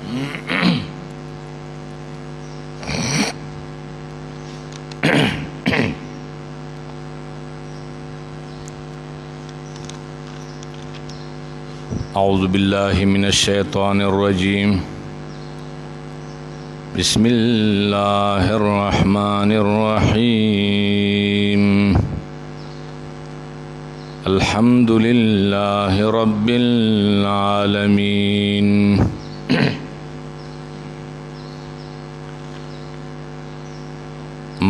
अऊज़ु बिल्लाहि मिनश शैतानिर रजीम। बिस्मिल्लाहिर रहमानिर रहीम। अल्हम्दुलिल्लाहि रब्बिल आलमीन।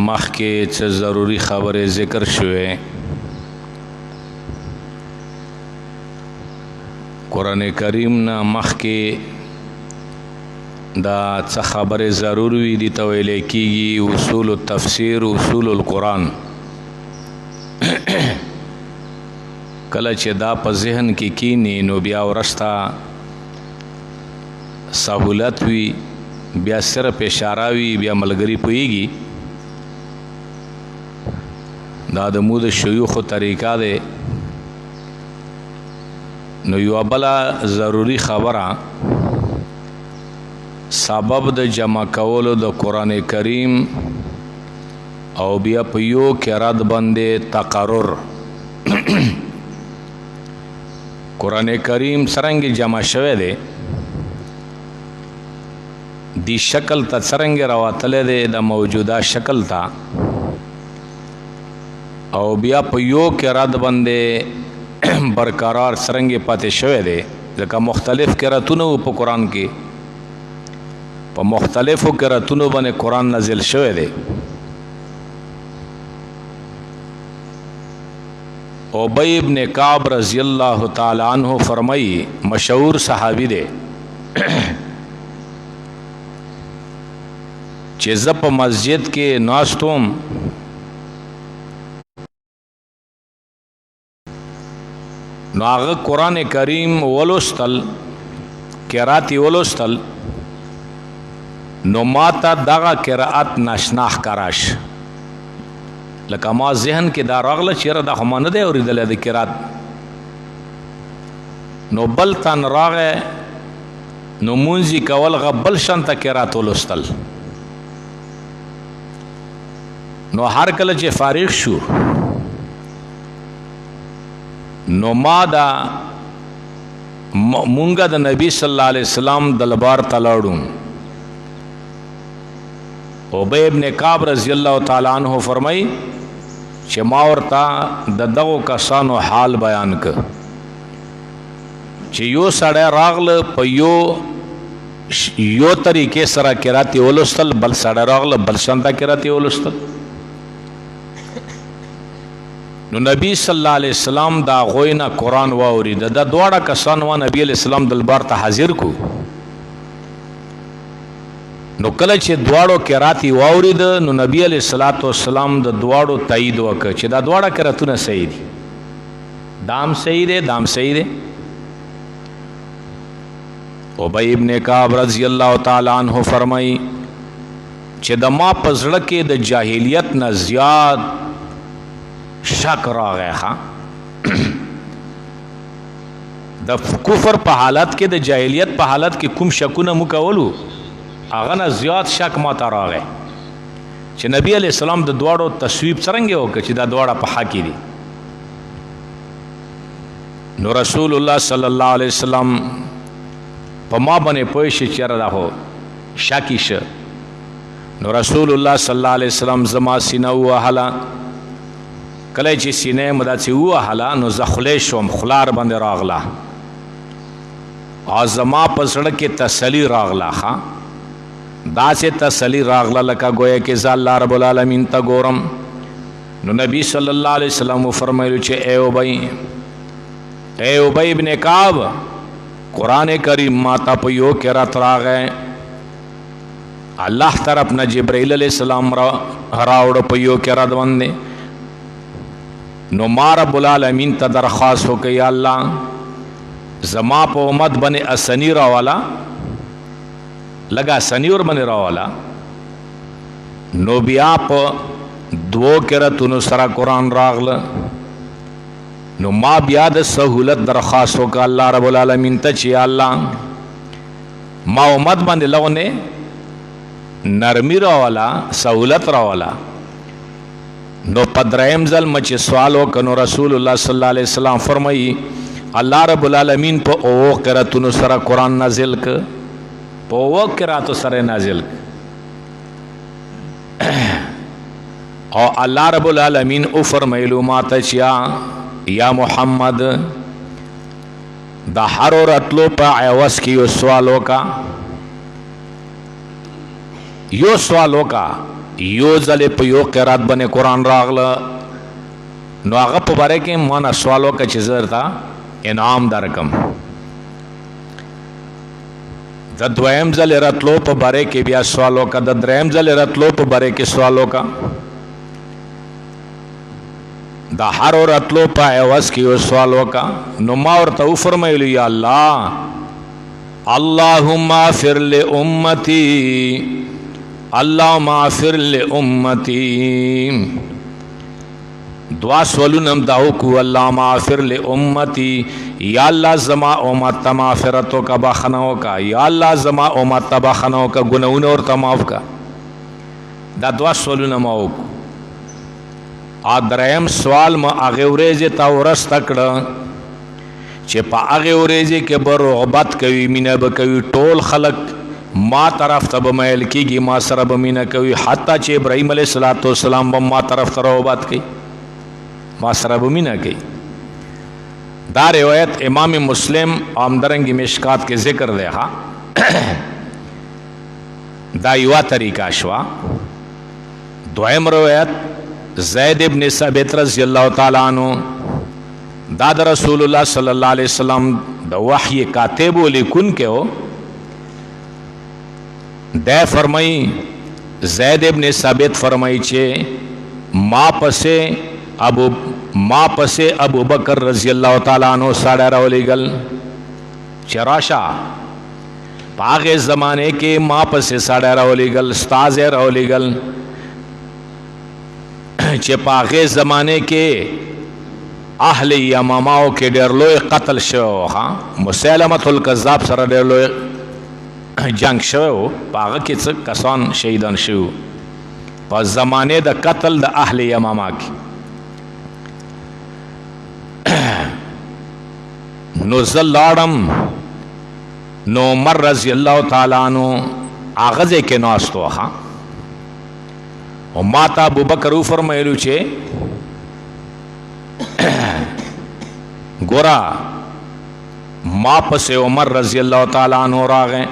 मखके च ज़रूरी ख़बर ज़िक्र शुए। कुरान करीम ना मखके दा च ख़बर ज़रूरी दी तो वेले कीगी उसूल तफसीर उसूल कुरान। कल चे दा प ज़हन की कीनी नो बिया वरस्ता सहूलत वी बिया सिर्फ इशारा वी बिया मलगरी पुईगी दा दमूद शयूख तरीका दे। नो यो बला ज़रूरी ख़बरा सबब द जमा कवलो द कुरान करीम और बिया पियो के रद बंदे तकरुर। कुरान करीम सरंग जमा शवे दे दी शक्ल ता सरंग रवातले दे द मौजूदा शक्ल ता और बिया पियो के रद बंदे बरकरार सरंगे पाते शवे दे। जका मुख्तलिफ किरातुनो प कुरान की प मुख्तलिफ़ किरातुनो बने कुरान नाजिल शवे दे। उबई इब्न काब रज़ियल्लाहु ताला अन्हु फरमाई, मशहूर सहाबी दे, ज़प मस्जिद के नास्तुम नाग कुरान करीम वलुस्तल किराती वलुस्तल नो माता दगा किरात नाशनाह कराश लका मा जहन के दा रागल चेरा दा खमान दे और इदले दे किरात नो बल तन रागे नो मुंजी कवल गबल शंत किरात वलुस्तल नो हर कल चे फारिग शू नो मादा मुंगा द नबी सल्लल्लाहु अलैहि वसल्लम दलबार तलाड़ू। उबई इब्न काब रज़ियल्लाहु ताला अन्हु फरमाई चे मावरता ददगो कसानो हाल बयान क चे यो सड़े रागल प यो तरीके सरा किराती ओलुस्तल बल सड़े रागल बल शंता किराती ओलुस्तल। नो नबी सल्लल्लाहु अलैहि वसल्लम दा गोइना कुरान वाउरी दा द्वाड़ा कसान वा नबी अलैहि सलाम दलबार ता हाजिर को नो कल चे द्वाड़ो किराती वाउरी द नो नबी अलैहि सलातो सलाम द द्वाड़ो तईद वक चे दा द्वाड़ा किरातुना सही दी दाम सही दे दाम सही दे। उबई इब्न काब रज़ियल्लाहु ताला अन्हु फरमाई चे द मा पजड़ के द जाहिलियत न ज़ियाद शक रागे हाँ द कुफर प हालत के द जाहिलियत प हालत के कुम शकुन मुकवलू आगा न ज़्याद शक माता रागे चे नबी अलैहि सलाम द द्वाड़ो तस्वीब सरंगे हो के चे दा द्वाड़ा प हाकी दी। नो रसूलुल्लाह सल्लल्लाहु अलैहि वसल्लम प मा बने पोइश चेरा दा हो शाकिश नो रसूलुल्लाह सल्लल्लाहु अलैहि वसल्लम जमा सीना हुआ हला कले ची सीने मदा ची हुआ हला नो ज़खलेशम खुलार बंदे रागला आज़मा पसड़ के तसली रागला हाँ दा से तसली रागला लका गोया के ज़ाल्ला रब्बुल आलमीन ता गोरम। नो नबी सल्लल्लाहु अलैहि वसल्लम फरमाइलु चे ए उबई इब्न काब कुरान करीम माता पयो किरात रागे अल्लाह तरफ न जिब्राइल अलैहिस्सलाम रावड़ पयो किरात बंदे नो मा रब्बुल आलमीन ता दरख्वास्त हो कि या अल्लाह जमा प उम्मत बने असनी रावाला लगा सनी और बने रावाला नो बिया प दो किरतुनु सरा कुरान रागल नो मा बिया द सहूलत दरख्वास्त हो कि अल्लाह रब्बुल आलमीन ता ची अल्लाह ما امت باندې لغونه نرمی راوالا سہولت راوالا. نو پدرائم ځل مچ سوال وکنو رسول الله صلی الله علیه وسلم فرمایي الله رب العالمین په او قراتونو سره قران نازل ک په او قراتو سره نازل ک او الله رب العالمین او فرمایلو ماته چیا یا محمد دا حرورتلو په عوض کې یو سوال وکا یو ځلې په یو قرات باندې قران راغله نو هغه په باره کې مانه سوال وکړه چې زه درته انعام درکم. د دویم ځلې راتلو په باره کې بیا سوال وکړه، د دریم ځلې راتلو په باره کې سوال وکړه، د هر راتلو په عوض کې یو سوال وکړه. نو ما ورته وفرمایلو یا الله اللهم اغفر لامتی اللهم اغفر لامتی. دعا سوالونم داو کو اللهم اغفر لامتی، یا الله زما امت ته مغفرت وکړه، بخښنه وکړه، یا الله زما امت ته بخښنه وکړه، ګناهونه ورته معاف کړه. دا دعا سوالونه ما وکړو. ا دریم سوال ما هغه ورځې ته ورسته کړه چې په هغه ورځې کې به رغبت کوي، مینه به کوي، ټول خلک ما طرف ته به میل کېږي، ما سره به مینه کوي، حتی چې ابراهیم علیه السلام به ما طرف ته رغبت کوي، ما سره به مینه کوي. دا روایت امام مسلم همدارنګه مشکات کې ذکر دی. ها دا یوه طریقه شوه. دویم روایت زید ابن ثابت رضی الله تعالی عنہ، دا د رسول الله صلی الله علیه وسلم د وحی کاتب و لیکن کې ہو. دا فرمائی زید ابن ثابت فرمائی چې ما پسې ابو بکر رضی الله تعالی عنہ ساړه راولېږل چې راشه. په هغې زمانې کې ما پسې ساړه راولېږل، استاد یې راولېږل چې په هغې زمانې کې اهل یماماو کې ډېر لوی قتل شوی و. مسیلمة الکذاب سره ډېر لوی جنگ شوی و، په هغه کې څه کسان شهیدان شوي په زمانې د قتل د اهل یماما کې. نو زه لاړم، نو عمر رضی الله تعالی عنہ هغه ځای کې ناست و. او ما ته ابوبکر وفرمایلو چې ګوره ما پسې عمر رضی الله تعالی عنہ راغی،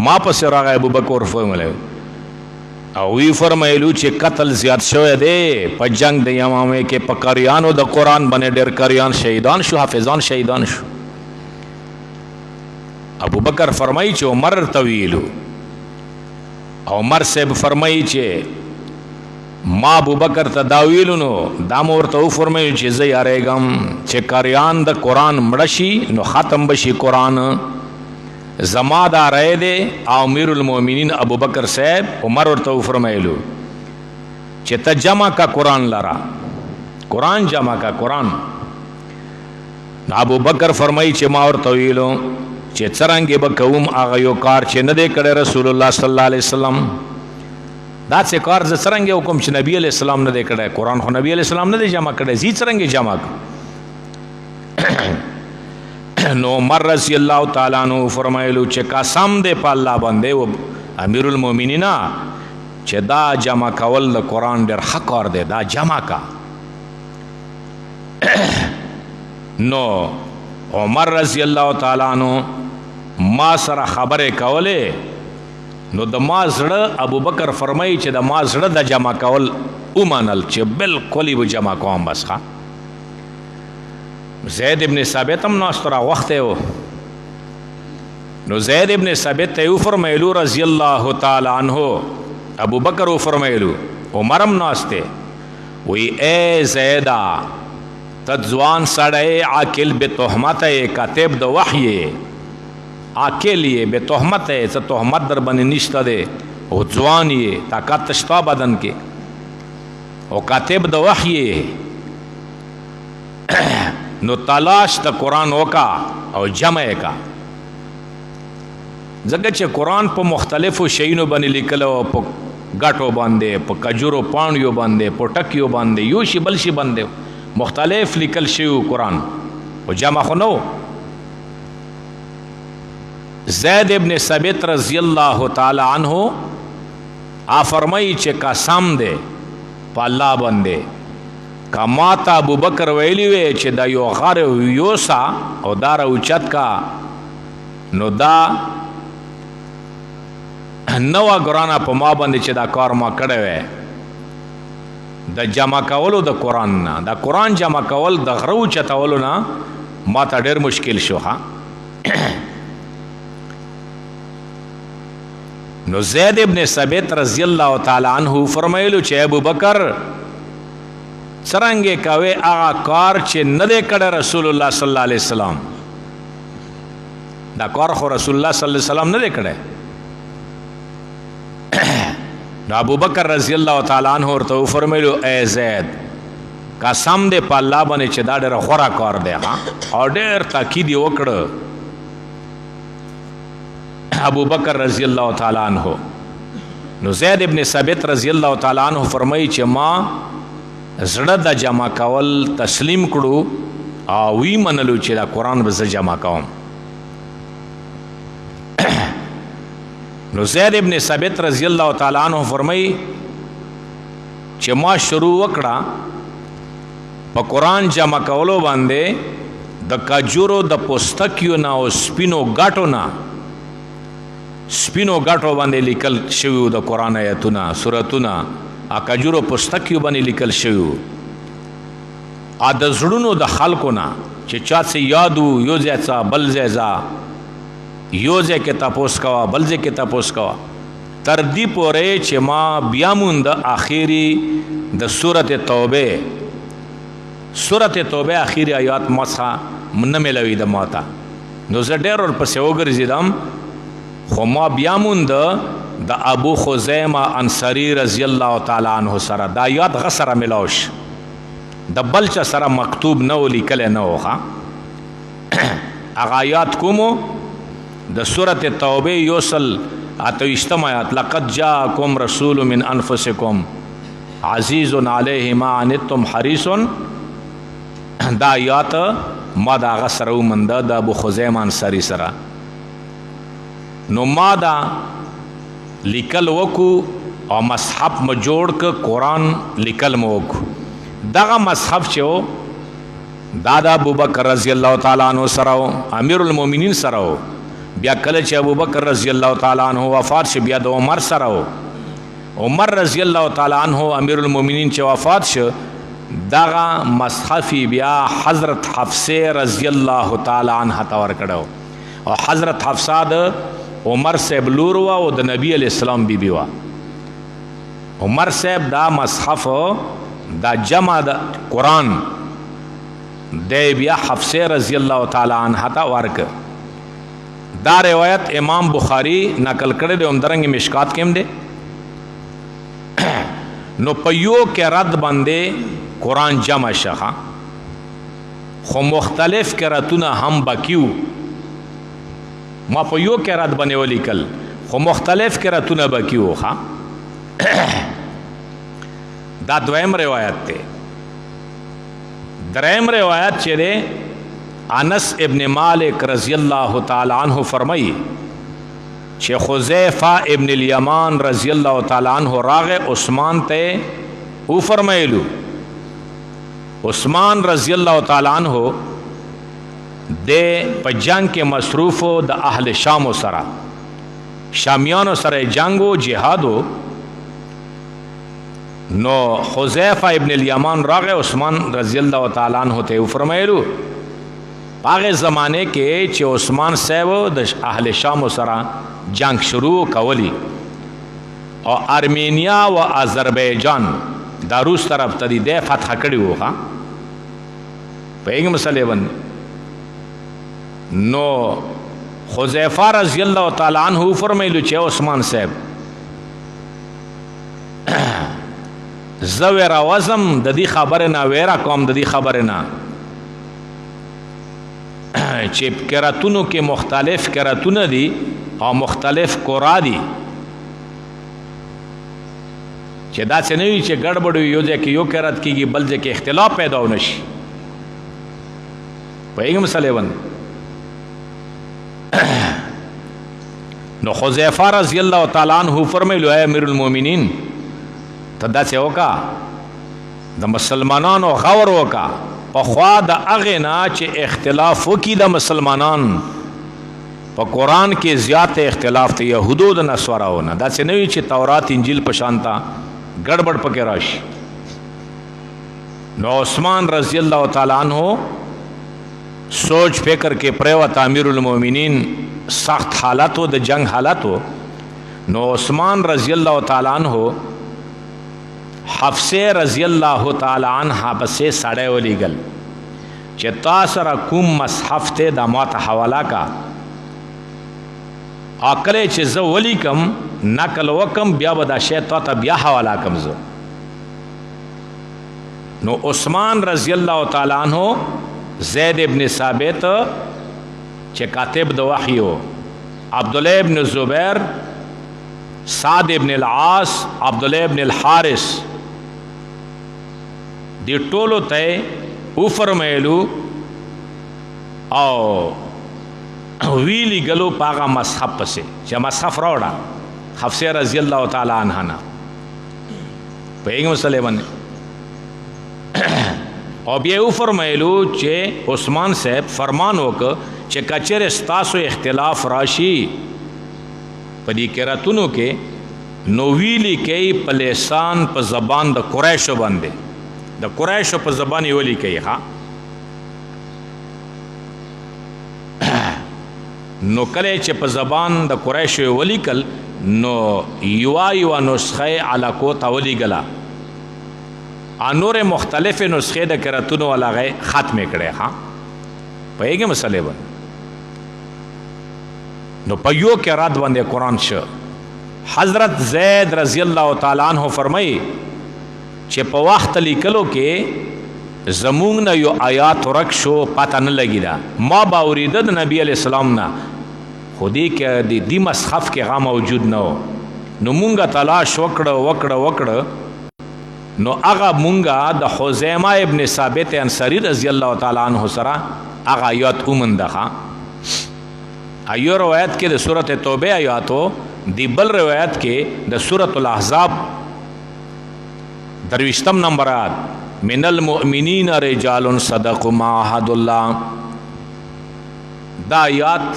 ما پسې راغی ابوبکر فرمایلو او وی فرمایلو چې قتل زیات شوی دی په جنگ د یمامه کې، په قاریانو د قرآن باندې ډېر قاریان شهیدان شو، حافظان شهیدان شو. ابوبکر فرمایي چې عمر ته ویلو، عمر صاحب فرمایي چې ما ابوبکر ته دا ویلو، نو دا مو ورته وفرمایي چې زه یاریږم چې قاریان د قرآن مړه شي نو ختم بشي قرآن. زما دا رائے دے او امیر المؤمنین ابو بکر صاحب عمر ورته وفرمایلو چې ته جمع کا قرآن لرا، قرآن جمع کا قرآن. ابو بکر فرمایي چې ما ورته ویلو چې څرنګه به کوم هغه یو کار چې نه دی کړی رسول الله صلی الله علیه وسلم، دا څه کار زه څرنګه وکړم چې نبی علیه السلام نه دی کړی، قرآن خو نبی علیه السلام نه دی جمع کړی، زی څرنګه جمع کړم. نو عمر رضی الله تعالی عنہ فرمایلو چې قسم دې په الله باندې و امیر المؤمنین چې دا جمع کول د قرآن ډېر ښه کار دی، دا جمع کا. نو عمر رضی الله تعالی عنہ ما سره خبرې کولې، نو د ما زړه ابوبکر فرمایي چې د ما زړه د جمع کول ومنل چې بالکل یې به جمع کوم. بس ښه زید ابن ثابت هم ناست را وخت و. نو زید ابن ثابت ته وفرمایلو رضی الله تعالی عنہ، ابو بکر وفرمایلو، عمر هم ناست دی، وی اے زیدا ته ځوان سړی عاقل به تهمت کاتب د وحی عاقل یې به تهمت څه تهمت در باندې نشته دی، او ځوان یې طاقت شته بدن کې، او کاتب د وحی نو تلاش د قرآن وکا او جمع کا. ځکه چې قرآن په مختلفو شیونو باندې لیکل او په ګټو باندې په کجورو پاڼیو باندې په ټکیو باندې یو شی بل شي باندې مختلف لیکل شوی قرآن او جمع خو نو زید ابن ثابت رضی الله تعالی عنہ فرمایي چې قسم دې په الله باندې کا ماته ابوبکر ویلی وی چې دا یو غار یوسا او دار اوچت کا نو دا نو ګرانا په ما باندې چې دا کار ما کړی وی د جمع کولو د قرآن نه دا قرآن جمع کول د غرو چتولو نه ما ته ډېر مشکل شو ها نو زید ابن ثابت رضی الله تعالی عنہ فرمایلو چې ابوبکر څرنګه کوي هغه کار چې نه دی کړی رسول الله صلی الله علیه وسلم دا کار خو رسول الله صلی الله علیه وسلم نه دی کړی نو ابوبکر رضی الله تعالی عنہ ورته فرمایلو اے زید قسم دې په الله باندې چې دا ډېر غوره کار دی ها او ډېر تاکید یې وکړ ابوبکر رضی الله تعالی عنہ نو زید ابن ثابت رضی الله تعالی عنہ فرمایي چې ما زړه د جمع کول تسلیم کړو او وی منلو چې دا قرآن به زه جمع کوم نو زید ابن ثابت رضی الله تعالی عنہ فرمایي چې ما شروع وکړه په قرآن جمع کولو باندې د کجورو د پوستکیو نه او سپینو ګاټو نه سپینو ګاټو باندې لیکل شوی د قرآن آیتونه سورتونه کجورو پوستکیو باندې لیکل شوی د زړونو د خلکو نه چې چا څه یادو یو ځای څه بل ځای ځه یو ځای کې تپوس کوه بل ځای کې تپوس کوه تر دې پورې چې ما بیا موند آخري د سورت توبه آخري آیات ما څخه نه میلاوي د ماته نو زه ډېر ورپسې وګرځېدم خو ما بیا موند د ابو خزیمه انصاری رضی الله تعالی عنہ سره دا آیات غسره ملاوش د بل چا سره مکتوب نه و لیکل نه و هغه آیات کومو د سورت توبه یوسل اتوشتم آیات لقد جاءکم رسول من انفسکم عزیز علیه ما عنتم حریص دا آیات ما دا غسره ومند د ابو خزیمه انصاری سره نو ما دا لیکل وکو او مصحف م جوړ ک قرآن لیکل مو وکو دغه مصحف چې دا د ابوبکر رضی الله تعالی عنہ سره امیر المؤمنین سره بیا کله چې ابوبکر رضی الله تعالی عنہ وفات شو بیا د عمر سره عمر رضی الله تعالی عنہ امیر المؤمنین چې وفات شو دغه مصحف بیا حضرت حفصه رضی الله تعالی عنها تور کړو او حضرت حفصه د عمر صاحب لور وا او د نبی علیہ السلام بیبی وا عمر صاحب دا مصحف دا جمع د قرآن دی بیا حفصه رضی الله تعالی عنها تا ورک دا روایت امام بخاری نقل کړی دی همدارنګه مشکات کې هم دی نو په یو کې رد باندې قرآن جمع شخه خو مختلف قراتونه هم بکیو ما په یو کې رد باندې ولیکل خو مختلف قراتونه بکیو ها دا دویم روایت دی دریم روایت چې دی انس ابن مالک رضی الله تعالی عنہ فرمایي چې حذیفه ابن الیمان رضی الله تعالی عنہ راغه عثمان ته او فرمایلو عثمان رضی الله تعالی عنہ د په جنگ کې مصروف د اهل شام سره شامیانو سره جنگو جهادو نو حذیفه ابن الیمان راغه عثمان رضی الله تعالی عنہ ته فرمایلو هغه زمانه کې چې عثمان صاحب د اهل شام سره جنگ شروع کولی او ارمینیا و آذربایجان دا روس طرف ته د فتح کړی وو ها په یوه مسلې باندې نو حذیفه رضی الله تعالی عنہ فرمایلو چې عثمان صاحب زویر وزم د دې خبره نه ویرا کوم د دې خبره نه چې قراتونو کې مختلف قراتونه دي او مختلف قرا دي چې دا څه نه وي چې ګډوډ وي، یو ځای کې یو قرات کېږي بل ځای کې اختلاف پیدا ونه شي. پوهېږم مسلې باندې. نو حذیفه رضی الله تعالی عنہ فرمایلو اے امیر المؤمنین ته داسې وکړه د مسلمانانو غور وکړه پخوا د هغې نه چې اختلاف وکړي د مسلمانان په قرآن کې زیات اختلاف د یهودو د نصاراو نه، داسې نه وي چې تورات انجیل په شانته ګډوډ پکې راشي. نو عثمان رضی الله تعالی عنہ سوچ فکر کې پریوت امیر المؤمنین سخت حالت و د جنگ حالت و. نو عثمان رضی الله تعالی عنہ حفصه رضی الله تعالی عنها پسې سړی ولیږل چې تا سره کوم مصحف ته د ماته حواله کا عقل چې زه ولیکم نقل وکم بیا به دا شی تا ته بیا حواله کم زه. نو عثمان رضی الله تعالی عنہ زید ابن ثابت چې کاتب د وحی و، عبدالله ابن زبیر، سعد ابن العاص، عبدالله ابن الحارث، دی ټولو ته وفرمایلو او ویلی ګلو پاغه مصحف پسې چې مصحف راوړه حفصه رضی الله تعالی عنها نه. پوهېږم مسلې باندې. او بیا وفرمایلو چې عثمان صاحب فرمان وکړه چې کچره ستاسو اختلاف راشي په دې قراتونو کې نو ویلی کوي په لسان په زبان د قریشو باندې، د قریشو په زبان یې ولی کوي. ها نو کله چې په زبان د قریشو ولیکل نو یو نسخه علاقو ته ولیږله، انور مختلف نسخه د قراتونو علاغه ختم کړي. ها پوهېږئ مسلې باندې. نو په یو قرات باندې قرآن شو. حضرت زید رضی الله تعالی عنہ فرمایي چې په وخت لیکلو کې زمونږ نه یو آیات ورک شو پته نه لګی دا ما با اوریده د نبی علیہ السلام نه، خو دې کې دی مصحف کې هغه موجود نه و. نو مونږه تلاش وکړه نو هغه مونږه د خزیمه ابن ثابت انصاری رضی الله تعالی عنہ سره هغه آیات اومنده. ایو روایت کې د سورۃ توبه آیاتو، دی بل روایت کې د سورۃ الاحزاب 23 نمبر آیات من المؤمنین رجال صدقوا ما عاهدوا الله. دا آیات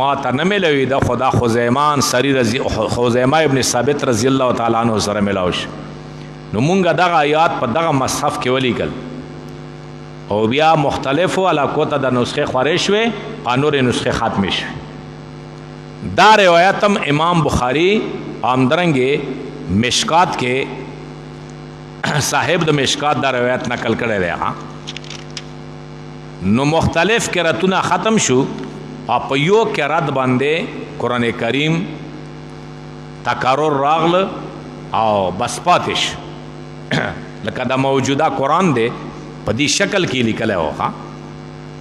ما ته نه ملوي د خدا خزیمه ابن ثابت رضی الله تعالی عنہ سره ملاوش. نو مونږه دغه آیات په دغه مصحف کې ولیکل او بیا مختلفو علاقو ته د نسخه خورې شوې او نورې نسخه ختمې شوې. دا روایت هم امام بخاری همدارنګې مشکات کې صاحب د مشکات دا روایت نقل کړی دی. نو مختلف قراتونه ختم شو او په یو قرات باندې قرآن کریم تکرر راغله او بس پاتې شو. لکه دا موجوده قرآن دی په دې شکل کې لیکلی و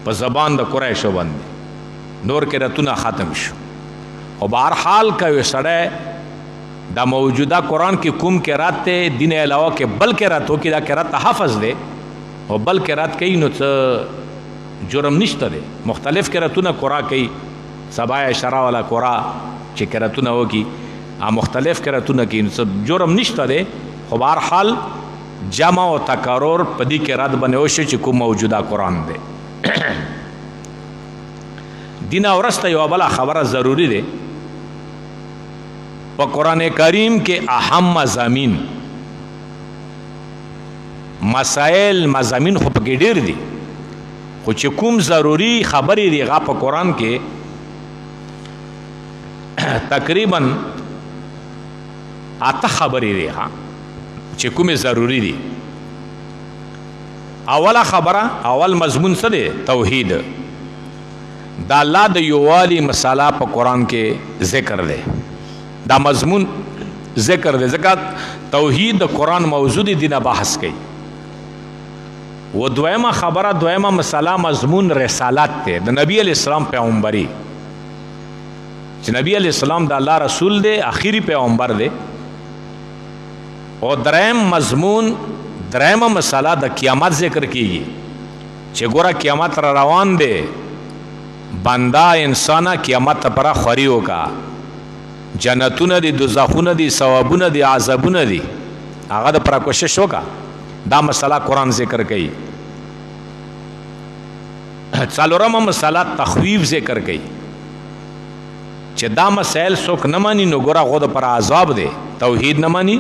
په زبان د قریشو باندې، نور قراتونه ختم شو. او بهرحال که یو سړی دا موجوده قرآن کې کوم قرات دی دین علاوه کې بل قرات وکړي، دا قرات حفظ دی او بل قرات کوي نو څه جرم نشته دی. مختلف قراتونه قرآ کوي، سبا اشاره والا قرآ چې قراتونه وکړي مختلف قراتونه کوي نو څه جرم نشته دی. خو بهرحال جمع و تکرر په دې قرات باندې وشي چې کوم موجوده قرآن دی. دین اورسته یو بله خبره ضروری دی. په قرآن کریم کې اهم مضامین مسائل مضامین خو پکې ډېر دي، خو چې کوم ضروری خبرې دي هغه په قرآن کې تقریبا 8 خبرې دي چې کومې ضروری دي. اوله خبره، اول مضمون څه دی؟ توحید. دا الله د یووالي مساله په قرآن کې ذکر دی، دا مضمون ذکر دی ځکه توحید د قرآن موضوع دی، دینه بحث کوي. و دویمه خبره، دویمه مساله مضمون رسالت دی، د نبی علیہ السلام پیغمبري چې نبی علیہ السلام د الله رسول دی، آخری پیغمبر دی. او دریم مضمون، دریمه مسله د قیامت ذکر کیږي چې ګوره قیامت را روان دی، بنده انسانه قیامت پر خوري وکا، جنتونه دي، دوزخونه دي، ثوابونه دي، عذابونه دي، هغه د پر کوشش وکا. دا مسله قرآن ذکر کوي. څلورمه مسله تخویف ذکر کوي چې دا مسائل څوک نه مانی نو ګوره هغه د پر عذاب دی. توحید نه مانی،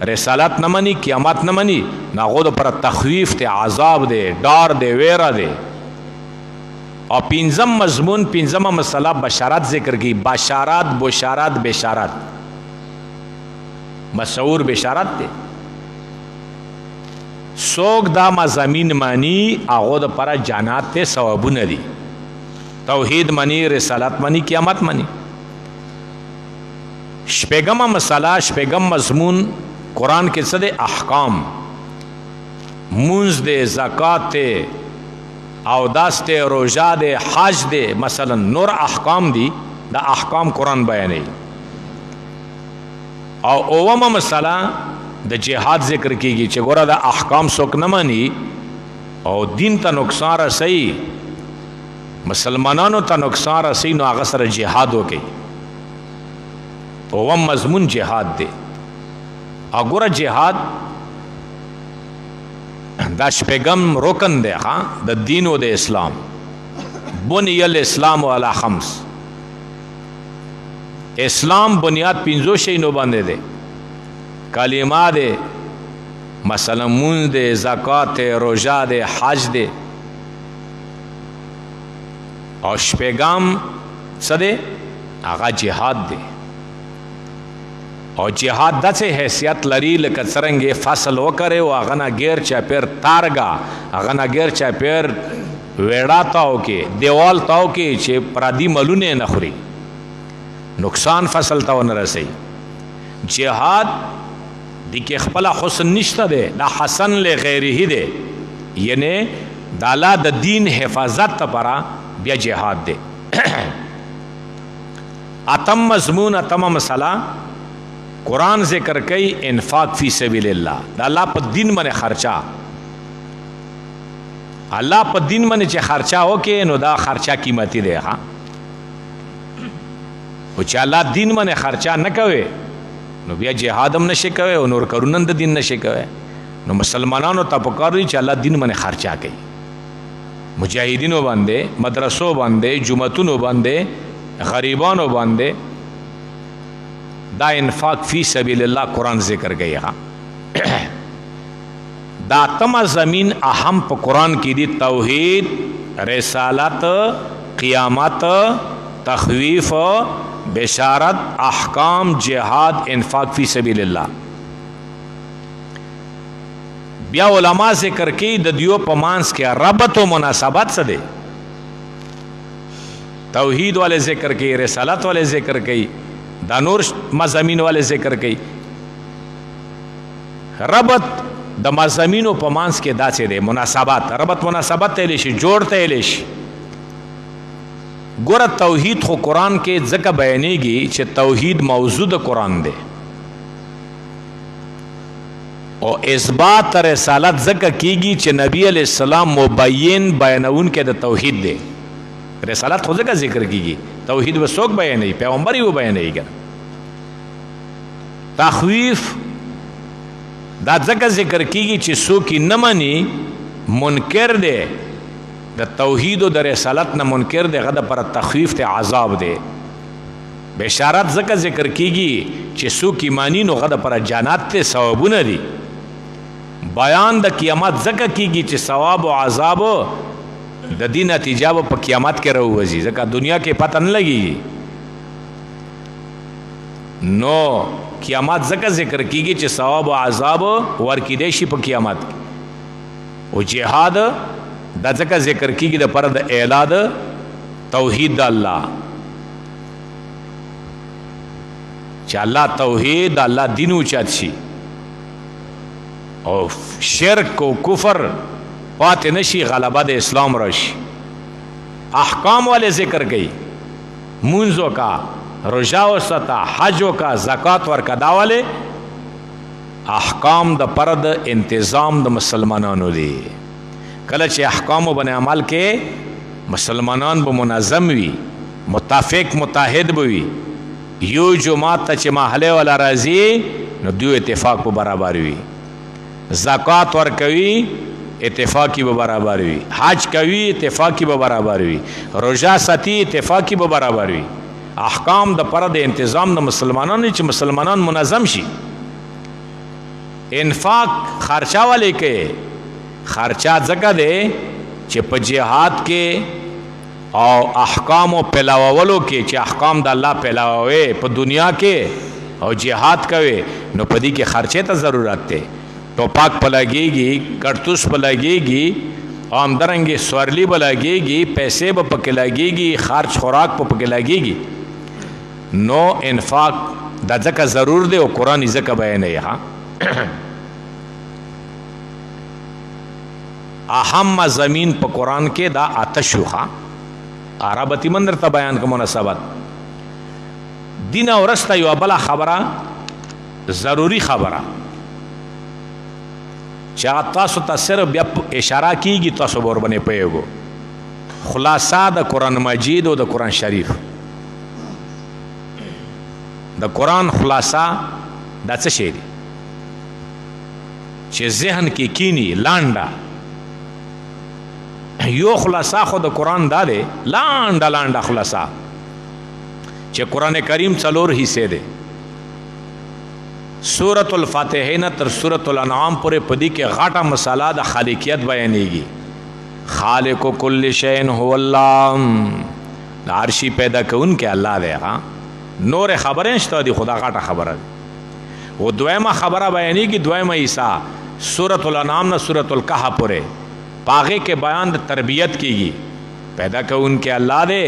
رسالت نه مانی، قیامت نه مانی، نو هغه د پر تخویف دی، عذاب دی، ډار دی، ویره دی. او پنځم مضمون، پنځمه مسله بشارت ذکر کی. بشارت، بشارت، بشارت، مشهور بشارت دی. څوک دا مضامین مانی هغه د پر جنات ته ثوابونه دي. توحید مانی، رسالت مانی، قیامت مانی. شپږمه مسله، شپږم مضمون قرآن کې څه دی؟ احکام. منځ دی، زکات دی، اوداس دی، روژه دی، حج دی، مثلا نور احکام دی. دا احکام قرآن بیانوي. او اومه مسله د جهاد ذکر کیږي چې ګوره دا احکام څوک نه مانی او دین ته نقصان رسوي، مسلمانانو ته نقصان رسوي، نو هغه سره جهاد وکړي. اوم مضمون جهاد دی. او ګوره جهاد دا شپږم رکن دی د دین او د اسلام. بنی الاسلام علی خمس. اسلام بنیاد پنځو شیانو باندې دی. کلمه دی، مثلا مونږ دی، زکات دی، روژه دی، حج دی. او شپږم څه دی؟ هغه جهاد دی. او جهاد داسې حیثیت لري لکه څرنګه فصل وکړي او هغه نه غیر چاپیر تارګه، هغه نه غیر چاپیر ویړه تاو کې، دیوال تاو کې چې پردي ملونه نه خوري، نقصان فصل ته ونه رسي. جهاد د کې خپل حسن نشته دی، دا حسن لغیره دی، یعنی د الله د دین حفاظت لپاره بیا جهاد دی. اتم مضمون، اتمه مسله قرآن ذکر کوي انفاق فی سبیل الله. د الله په دین باندې خرچا. الله په دین باندې چې خرچا وکړي نو دا خرچا قیمتي دی. ها او چې الله دین باندې خرچا نه کوي نو بیا جهاد هم نشي کوي او نور کارونه د دین نشي کوي. نو مسلمانانو ته پکار دي چې الله دین باندې خرچا کوي. مجاهدینو باندې، مدرسو باندې، جمعتونو باندې، غریبانو باندې دا انفاق فی سبیل الله قرآن ذکر گئی. دا تم زمین اہم پا قرآن کی دی. توحید، رسالت، قیامت، تخویف، بشارت، احکام، جہاد، انفاق فی سبیل اللہ. بیا علماء ذکر کی د دیو پمانس کے ربط و مناسبت سے دے. توحید والے ذکر کی، رسالت والے ذکر کی، دا نور مضامین والے ذکر کئی. ربط د مضامینو په مانس کې داسې دی. مناسبات، ربط مناسبت ته لشي، جوړ ته لشي. ګوره توحید خو قرآن کې ځکه بیانېږي چې توحید موضوع د قرآن دی، او اثبات رسالت ځکه کیږي چې نبی علیہ السلام مبین بیانون کې د توحید دی. رسالت خو ځکه ذکر کیږي، توحید و څوک بیانوي؟ پیغمبر یې و بیانوي. تخویف دا ځکه ذکر کیږي چې څوک یې نه مني، منکر دی د توحید او د رسالت نه منکر دی، هغه پر تخویف ته عذاب دی. بشارت ځکه ذکر کیږي چې څوک یې مانی نو هغه پر جنت ته ثوابونه دي. بیان د قیامت ځکه کیږي چې ثواب او عذاب د دې نتیجه په قیامت کې راوځي، ځکه دنیا کې پته نه لګي. نو قیامت ځکه ذکر کیږي چې ثواب او عذاب ورکیدې شي په قیامت کې. او جهاد دا ځکه ذکر کیږي د پر د اعلان توحید د الله، چې الله توحید، الله دین اوچت شي او شرک او کفر پاتې نشي، غلبه د اسلام راشي. احکام والے ذکر گئی، منځو کا، روژه وساته، حج وکړه، زکات ورکړه. دا ولې احکام د پر د انتظام د مسلمانانو دي. کله چې احکامو باندې عمل کې مسلمانان به منظم وي، متفق متحد به وي. یو جماعت ته چې محله والا راځي نو دوی اتفاق په برابر وي. زکات ورکوي اتفاقی به برابر وي، حج کوي اتفاقی به برابر وي، روژه ساتي اتفاقی به برابر وي. احکام د پر د انتظام د مسلمانانو چې مسلمانان منظم شي. انفاق خرچا ولې کې خرچا ځکه دی چې په جهاد کې او احکامو پلاوولو کې چې احکام د الله پلاوي په دنیا کې او جهاد کوي نو په دې کې خرچې ته ضرورت دی. ټوپک په لګېږي، کړتوس په لګېږي، همدارنګې سورلی به لګېږي، پیسې به پکې لګېږي، خرچ خوراک به پکې لګېږي. نو انفاق دا ځکه ضرور دی او قرآن یې ځکه بیانوي. اهم زمین په قرآن کې دا آتش وخا عربتی من درته بیان کوم مناسبت دین او رسته یو بل خبره ضروری خبره چې تاسو ته صرف بیا اشاره کیږي تاسو ور باندې پیګو. خلاصہ د قرآن مجید او د قرآن شریف د قرآن خلاصہ دا څه شی دی چې ذهن کې کینی لانډه. یو خلاصہ خو د قرآن دا دی لانډه لانډه خلاصہ چې قرآن کریم 4 حصے دی. سورۃ الفاتحه نه تر سورۃ الانعام پورې پدې کې غاټه مساله د خالقیت بیانېږي. خالق کل شیء هو الله، د عرشی پیدا کونکي الله دی. نور خبرې شته دي خدا غاټه خبره. و دویمه خبره بیانېږي دویمه حصہ سورۃ الانعام نه سورۃ الکهف پورې پاغه کې بیان د تربیت کیږي. پیدا کونکي الله دی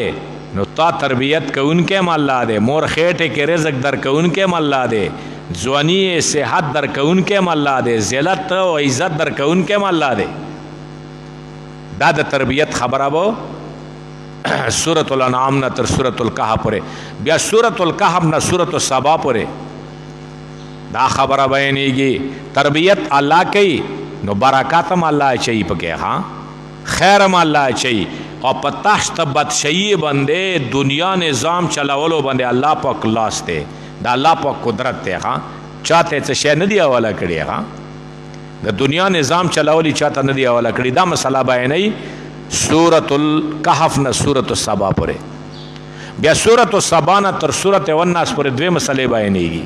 نو تا تربیت کونکي م الله دی. مور خېټه کې رزق در کونکي م الله دی. ځواني صحت در کونکي م الله دی. ذلت او عزت در کونکي م الله دی. دا د تربیت خبره وو سورۃ الانعام نه تر سورۃ الکهف پورې. بیا سورۃ الکهف نه سورۃ السبا پورې دا خبره بیانېږي. تربیت الله کوي نو برکات هم الله چي پکې، خیر هم الله چي. او پتاست بدشئی بندے دنیا نظام چلاولو بندے اللہ پاک لاس تے دا اللہ پاک قدرت تے. چاہتے څه شی نه دی حواله کړی. د دنیا نظام چلاولی چاته نه دی حواله کړی. دا مسله بیانوي سورۃ الکهف نه سورۃ السبا پورې. بیا سورۃ السبا نه تر سورۃ الناس پورې دوه مسلې بیانېږي.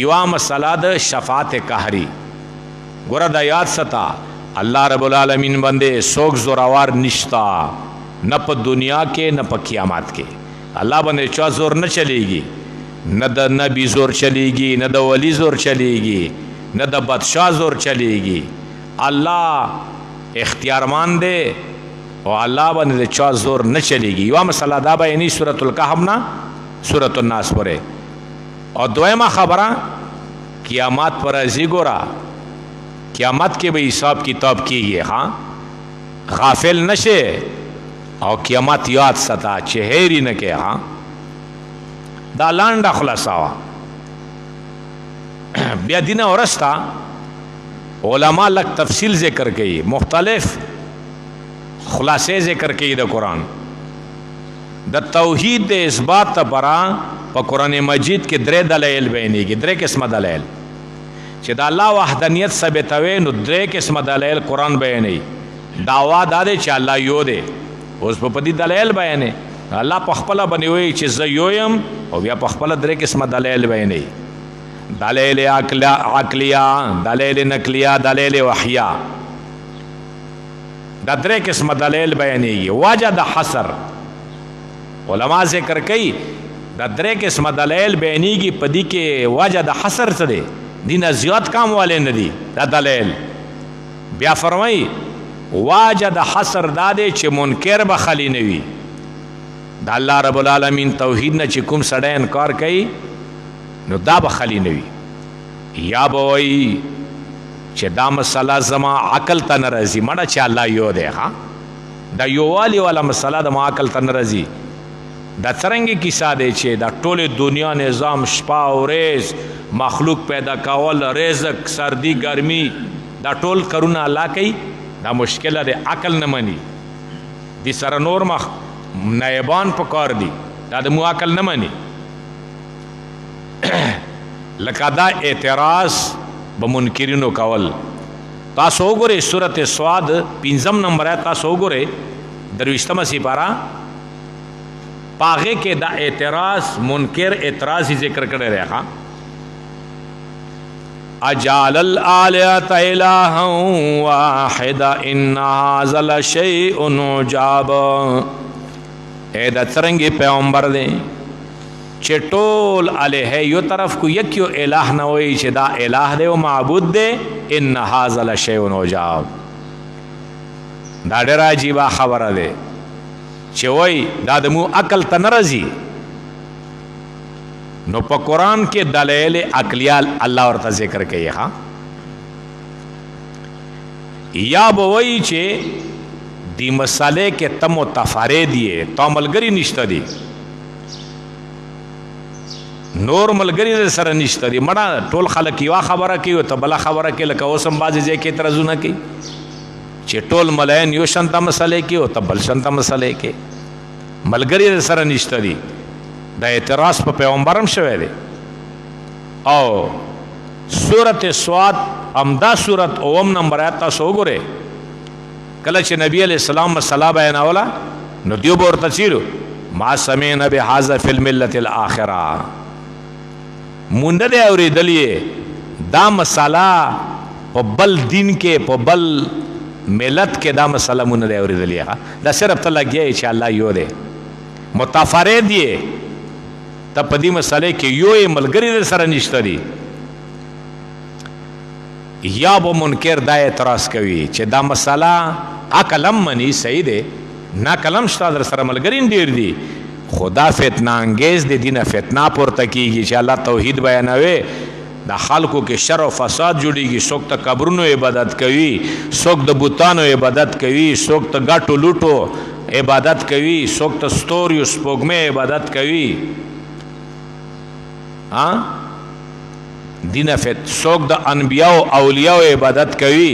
یو مسله د شفاعت قهری. ګوره دا یاد ستا اللہ رب العالمین بندے سوک زوراوار نشتا نہ پا دنیا کے نہ پا قیامات کے. اللہ بندے چا زور نہ چلے گی، نہ دا نبی زور چلے گی، نہ دا ولی زور چلے گی، نہ دا بادشاہ زور چلے گی. اللہ اختیار مان دے اور اللہ بندے چا زور نہ چلے گی. یو مسئلہ دا بیانی سورۃ الکهف نا سورۃ الناس پورے. اور دویمہ خبرہ قیامات پر ازی گورا قیامت کے بھی حساب کتاب کیږي. غافل نشے او قیامت یاد ستا چہری نہ کہ دا لانڈا خلاصہ وا. بیا دین اورستا علماء لک تفصیل ذکر کئی، مختلف خلاصے ذکر کئی دا قرآن. دا توحید دے اثبات تا برا پا قرآن مجید کے درے دلائل بیانېږي. درې قسمه دلائل چې دا الله وحدانیت ثابتوي نو درې قسمه دلایل قرآن بیانوي. دعوا دا دی چې الله یو دی. اوس په دې دلایل بیانې الله په خپله باندې وایي چې زه یو یم او بیا په خپله درې قسمه دلایل بیانوي. دلایل عقلیه، دلایل نقلیه، دلایل وحیه. دا درې قسمه دلایل بیانېږي. وجه د حصر علما ذکر کوي دا درې قسمه دلایل بیانېږي په دې کې وجه د حصر څه دی؟ دین زیات کام والے ندی دا دلیل. بیا فرمائی واجه د حصر دادے چې منکر بخلی نوی. دا اللہ رب العالمین توحید نه چې کوم سړی انکار کوي نو دا بخلی نوی. یا بوئی چې دا مسله زما عقل ته نه راځي مړه چې الله یو دی. دا یووالی والا مسله د ما عقل ته نه راځي. دا څرنګه کیسه دی چې دا ټوله دنیا نظام شپه او ورځ مخلوق پیدا کول رزق سردی ګرمي دا ټول کارونه الله کوي دا مشکله دی عقل نه مني دي سره نور مخ نایبان پکار دي دا د مو عقل نه مني لکه دا اعتراض به منکرینو کول تاسو وګورئ سورۃ صاد 5 نمبر آیت تاسو وګورئ درویشتمه سپاره پاغه کې دا اعتراض منکر اعتراض ذکر کړی دی ها اجعل الآلهة إلها واحدا ان هذا لشيء عجاب اے دا څرنګه پیغمبر دی چې ټول الہ یو طرف کو یکیو الہ نه وای چې دا الہ دی او معبود دی ان هذا لشیء عجاب دا ډېر عجیب خبره ده چې وای دا د مو عقل ته ناراضي نو په قران کې دلایل عقلیه الله ورته ذکر کوي ها یا به وای چې دی مسالې کې تم تفارید یې تو ملګری نشته دي نور ملګری سره نشته دي مړه ټول خلک یو خبره کوي ته بل خبره کوي لکه اوسم بازي ځای کې اعتراضونه کوي چې ټول ملایان یو شانته مسلې کې او ته بل شانته مسلې کې ملګری سره نشته دي دا اعتراض په پیغمبرم شوی دی او سورۃ صاد امدا سورۃ اوم نمبر آیت تاسو وګورئ کله چې نبی علیہ السلام مسله بیانوله نو دیو ورته چیرو ما سمعنا بهذا فی الملة الاخره مونږ دې اورېدلې دا مسله په بل دین کې په بل ملت کې دا مسله مونږ دې اورېدلې دا صرف ته لګي چې الله یو دی متفرد دی ته په دې مسله کې یو ملګری سره نشته دی یا به منکر دا اعتراض کوي چې دا مسله عقلم منی صحیح دی نا کلم شته در سره ملګرین ډیر دي خدا فتنه انگیز دی دینه فتنه پورته کیږي چې الله توحید بیانوي د خلکو کې شر او فساد جوړیږي څوک ته قبرونو عبادت کوي څوک د بوتانو عبادت کوي څوک ته ګټو لوټو عبادت کوي څوک ته ستوریو سپوږمۍ عبادت کوي ها دینه څوک د انبیاء او اولیاء عبادت کوي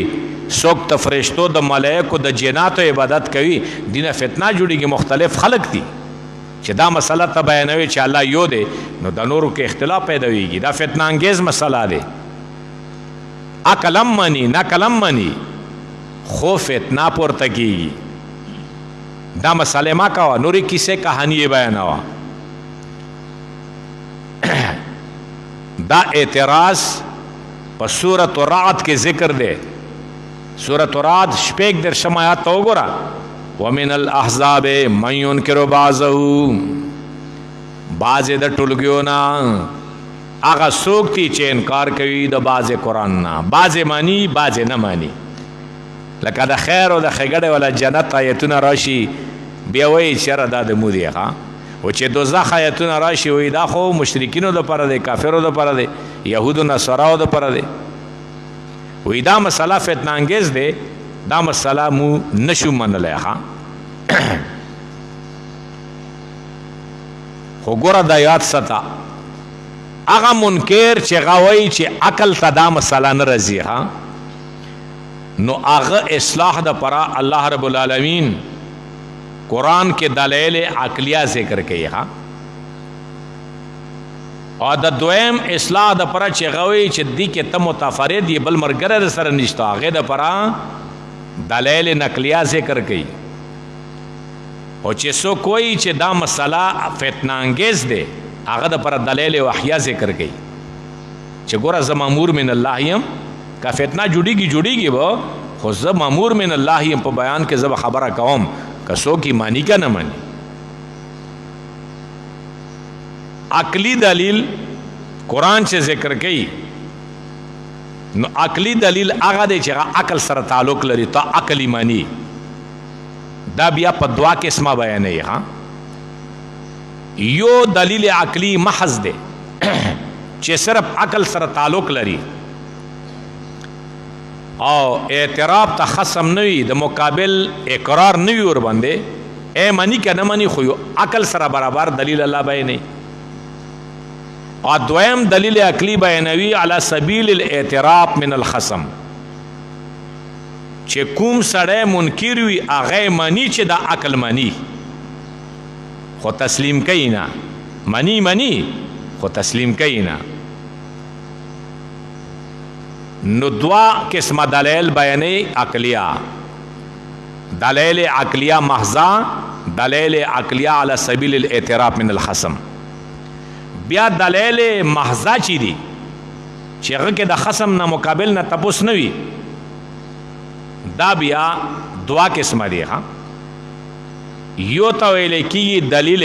څوک ته فرشتو د ملائکو د جناتو عبادت کوي دینه فتنه جوړیږي مختلف خلق دي چې دا مسله ته بیانوي چې الله یو دی نو د نورو کې اختلاف پیدا ویږي دا فتنه انگیز مسله ده عقلم منی نه کلم منی خو فتنه پورته کیږي دا مسله ما کا نوري کیسه کہانی بیانوا دا اعتراض په سورۃ الرعد کې ذکر ده سورۃ الرعد شپږ در شمایات وګورئ ومن الاحزاب من ينكر بعضه بعض د ټولګیو نه هغه څوک چې انکار کوي د بعض قران نه بعض مانی بعض نه مانی لکه د خیر او د خګړې ولا جنت آیتونه راشي بیا وایي چې را د مودي ها او چې دوزخ آیتونه راشي وایي دا خو مشرکینو د پاره دی کافرو د پاره دی يهودو نصاراو د پاره دی وی دا مسله فتنه انگیز دی دا مسله مو نشو منلی ها خو ګوره دا یاد ساته هغه منکر چې غوي چې عقل ته دا مسله نه راځي ها نو هغه اصلاح د پره الله رب العالمین قرآن کې دلایل عقلیه ذکر کوي ها او د دویم اصلاح د پره چې غوي چې دی کې ته متفرد دی بل مرګره سره نشته هغه د پره دلایل نقلیه ذکر کوي او چې سو کوئی چې دا مسله فتنه انگیز دی هغه د پر دلایل وحیه ذکر کوي چې ګوره زه مامور من الله یم کا فتنه جوړیږي به خو زه مامور من الله یم په بیان کې زه خبره کوم که څوک یې مانی که نه مانی عقلی دلیل قرآن چې ذکر کوي نو عقلی دلیل هغه دی چې عقل سره تعلق لري ته عقل ایمانی دا بیا په دوا قسمه بیانوي ها یو دلیل عقلی محض دی چې صرف عقل سره تعلق لري او اعتراف ته خصم نه وي د مقابل اقرار نه وي ور باندې اے منی که نه منی خو عقل سره برابر دلیل الله بیانوي. او دویم دلیل عقلی بیانوي علی سبیل الاعتراف من الخصم، چې کوم سړی منکر وي هغه منی چې دا عقل منی خو تسلیم کوي نه، منی خو تسلیم کوي نه. نو دوا قسمه دلائل بیانوي عقلیه، دلائل عقلیه محضه، دلائل عقلیه علی سبیل الاعتراف من الخصم. بیا دلائل محضه چی دي چې هغه کې د خصم نه مقابل نه تپوس نه وي، دا بیا دوا قسمه دي. ها یو ته ویل کېږي دلیل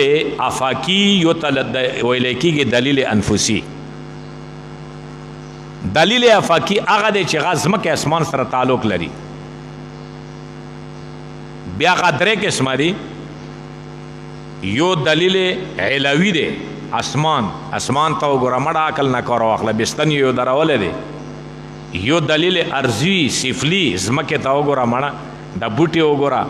افاقي، یو ته ویل کېږي دلیل انفسي. دلیل افاقي هغه دی چې هغه ځمکې اسمان سره تعلق لري. بیا هغه درې قسمه دي. یو دلیل علوي دی، اسمان ته وګوره مړه عقل نه کار واخله، بستن یو درولې دی. یو دلیل ارضي سفلي، ځمکې ته وګوره مړه، د بوټي وګوره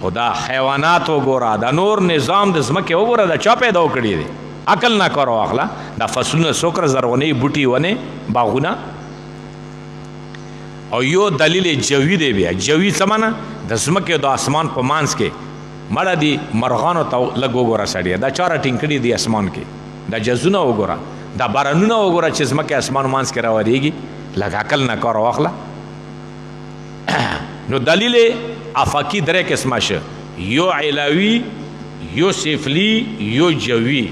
او دا حیوانات وګوره، د نور نظام د ځمکې وګوره، د چا پیدا کړی دی، عقل نه کار واخله. دا فصلونه څوکره زرغونې بوټي ونه باغونه. او یو دلیل جوی دی. بیا جوی څه معنی؟ د ځمکې د اسمان په منځ کې مړه دي مرغانو ته لږ وګوره سړیه، دا چا راټینګ کړي دي اسمان کې، دا جزونه وګوره، دا بارانونه وګوره چې ځمکې اسمان منځ کې راورېږي، لږ عقل نه کار واخله. نو دلیل افاقي درې قسمه شه، یو علوي، یو سفلي، یو جوی.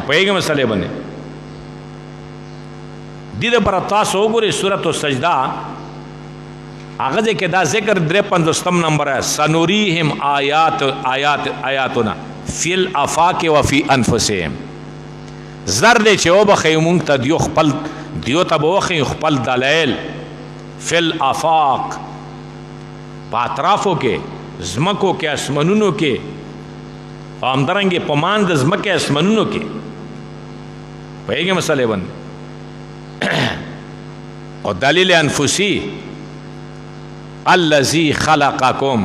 پوهېږئ مسلې باندې؟ دې دپاره تاسو وګورئ سورة السجده هغه ځای کې دا ذکر 53 نمبر ہے، سنوریهم آیاتنا فی الافاق و فی انفسهم. زر دی چې وبښئ مونږ ته دیو ته به وښئ خپل دلایل فی الافاق، په اطرافو کې، ځمکو کې، اسمانونو کې، او همدارنګې په مان د ځمکې اسمانونو کې. پوهېږئ مسلې باندې؟ او دلیل انفسي الذي خلقكم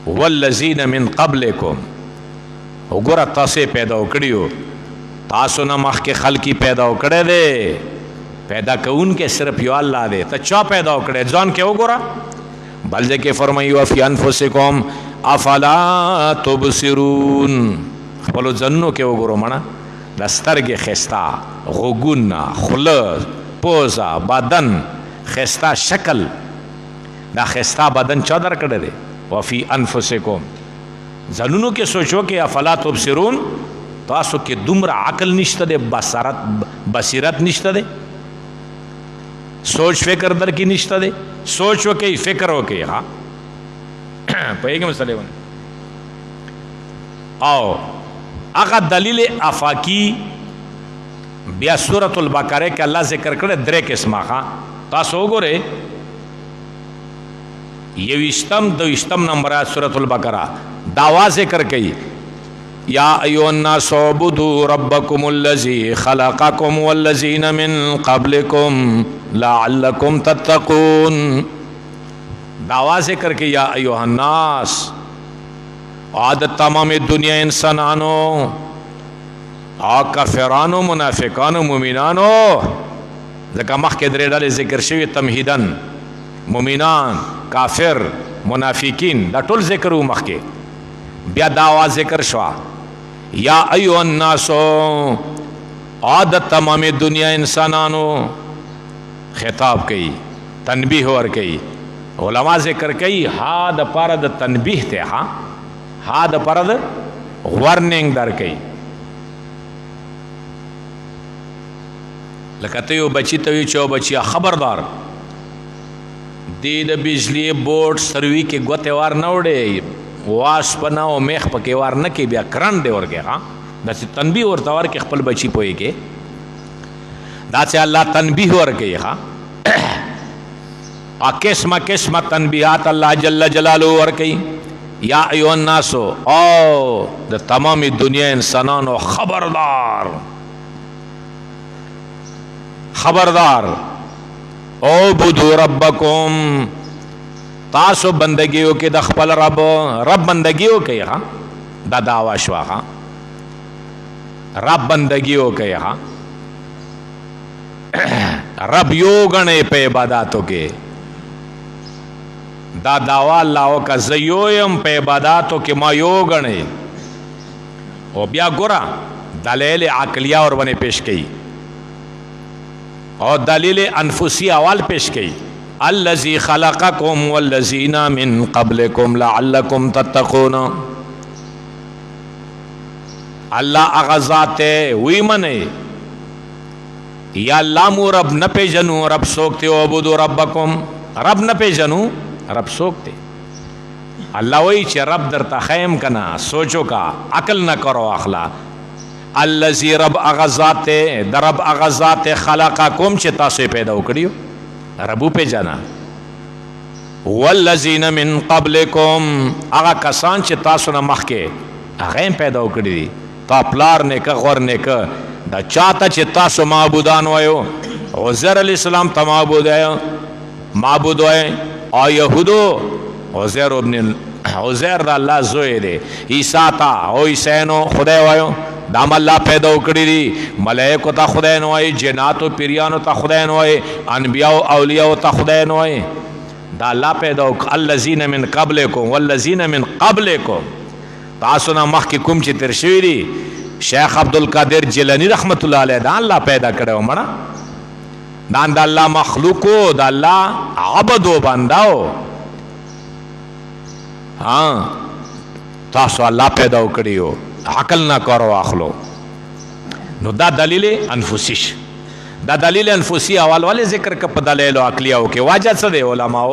والذين من قبلكم. وګوره تاسو پیدا وکړیو، تاسو نه مخکې خلقی پیدا وکړی دی، پیدا کوونکی صرف یو الله دی. ته چا پیدا وکړی؟ ځان کې وګوره. بل ځای کې فرمایي وفي انفسکم افلا تبصرون. خپلو ځانونو کې وګورو مړه، د سترګې ښایسته، غوږونه، خوله، پوزه، بدن ښایسته شکل، دا ښایسته بدن چا درکړی دی؟ وفي انفسکم. ځانونو کې سوچ وکړئ افلا تبصرون. تاسو کې دومره عقل نشته دی، بصیرت نشته دی، سوچ فکر در کې نشته دی. سوچ وکړئ، فکر وکړئ. ها پوهېږئ مسلې باندې؟ او هغه دلیل افاقي بیا سورة البقره کې الله ذکر کړی 3 قسمه. ها تاسو وګورئ 22 نمبر سورة البقره دعوا ذکر کړي، یا ایها الناس اعبدوا ربکم الذی خلقکم والذین من قبلکم لعلکم تتقون. دعوا ذکر کړي یا ایها الناس، عادت تمام دنیا انسانانو، کافرانو، منافقانو، مومنانو. ځکه مخکې 3 ډلې ذکر شوي تمهیدن، مومنان، کافر، منافقین، دا ټول ذکر و مخکې. بیا دعوا ذکر شوا یا ایها الناس، عادت تمام دنیا انسانانو. خطاب کئی، تنبیح ور کئی، علماء ذکر کئی ہا د پاره د تنبیح ته، ہا د پاره د وارننګ در کئی. لکه ته یو بچی ته وی چې بچیا خبردار دې د بجلی بورډ سروي کې ګوته وار نه وړي، واش پنا او میخ پکې وار نه کې، بیا کرن دی ورګه. ها داسې تنبیه ورته ور کې خپل بچی پوي کې، داسې الله تنبیه ور کوي. ها قسمه قسمه تنبیهات الله جل جلاله ور کوي. یا ایها الناس، او د تمام دنیا انسانانو خبردار، خبردار، اعبدوا ربکم، تاسو بندگیو کې د خپل رب بندگیو کوي ها دا دعوا شو ها رب بندگیو کوي ها رب یو غنه په عبادتو کې دا دعوا الله کا زیویم په عبادتو کې ما یو غنه او بیا ګورا دلیل عقلیه اور باندې پیش کړي اور دلیل انفسی اول پیش کړي الذي خلقكم والذين من قبلكم لعلكم تتقون اللہ اغذات وی منے یا اللہ مو رب نہ پیجنو رب سوکتے عبدو ربکم رب نہ پیجنو رب سوکتے اللہ وی چھ رب در تخیم کنا سوچو کا عقل نہ کرو اخلا الذي رب اغذات در رب اغذات خلقکم چھ تاسو پیدا وکڑیو ربو پہ جانا والذین من قبلکم اغا کسان چھ تاسو نمخ کے اغیم پیدا وکڑی دی تا پلار نیکا غور نیکا دا چاہتا چھ تاسو معبودان وائیو عزیر علیہ السلام تا معبود وائے او یہودو عزیر دا اللہ زوئے دے عیسیٰ تا او عیسینو خدای وائیو دام اللہ پیدا کری دی ملائکو تا خدای نوائی جناتو پیریانو تا خدای نوائی انبیاء اولیاء تا خدای نوائی دا اللہ پیدا الذین من قبلکم والذین من قبلکم تاسونا مخ کی کم چی ترشوی دی شیخ عبدالقادر جیلانی رحمت اللہ علیہ دا اللہ پیدا کرے ہو منا دا اللہ مخلوقو دا اللہ عبدو بنداو ہاں تاسو اللہ پیدا کری ہو عقل نہ کرو اخلو نو دا دلیل انفسیش دا دلیل انفسی اول والے ذکر کپ دلیل عقلیو کے واجہ څه دی علماء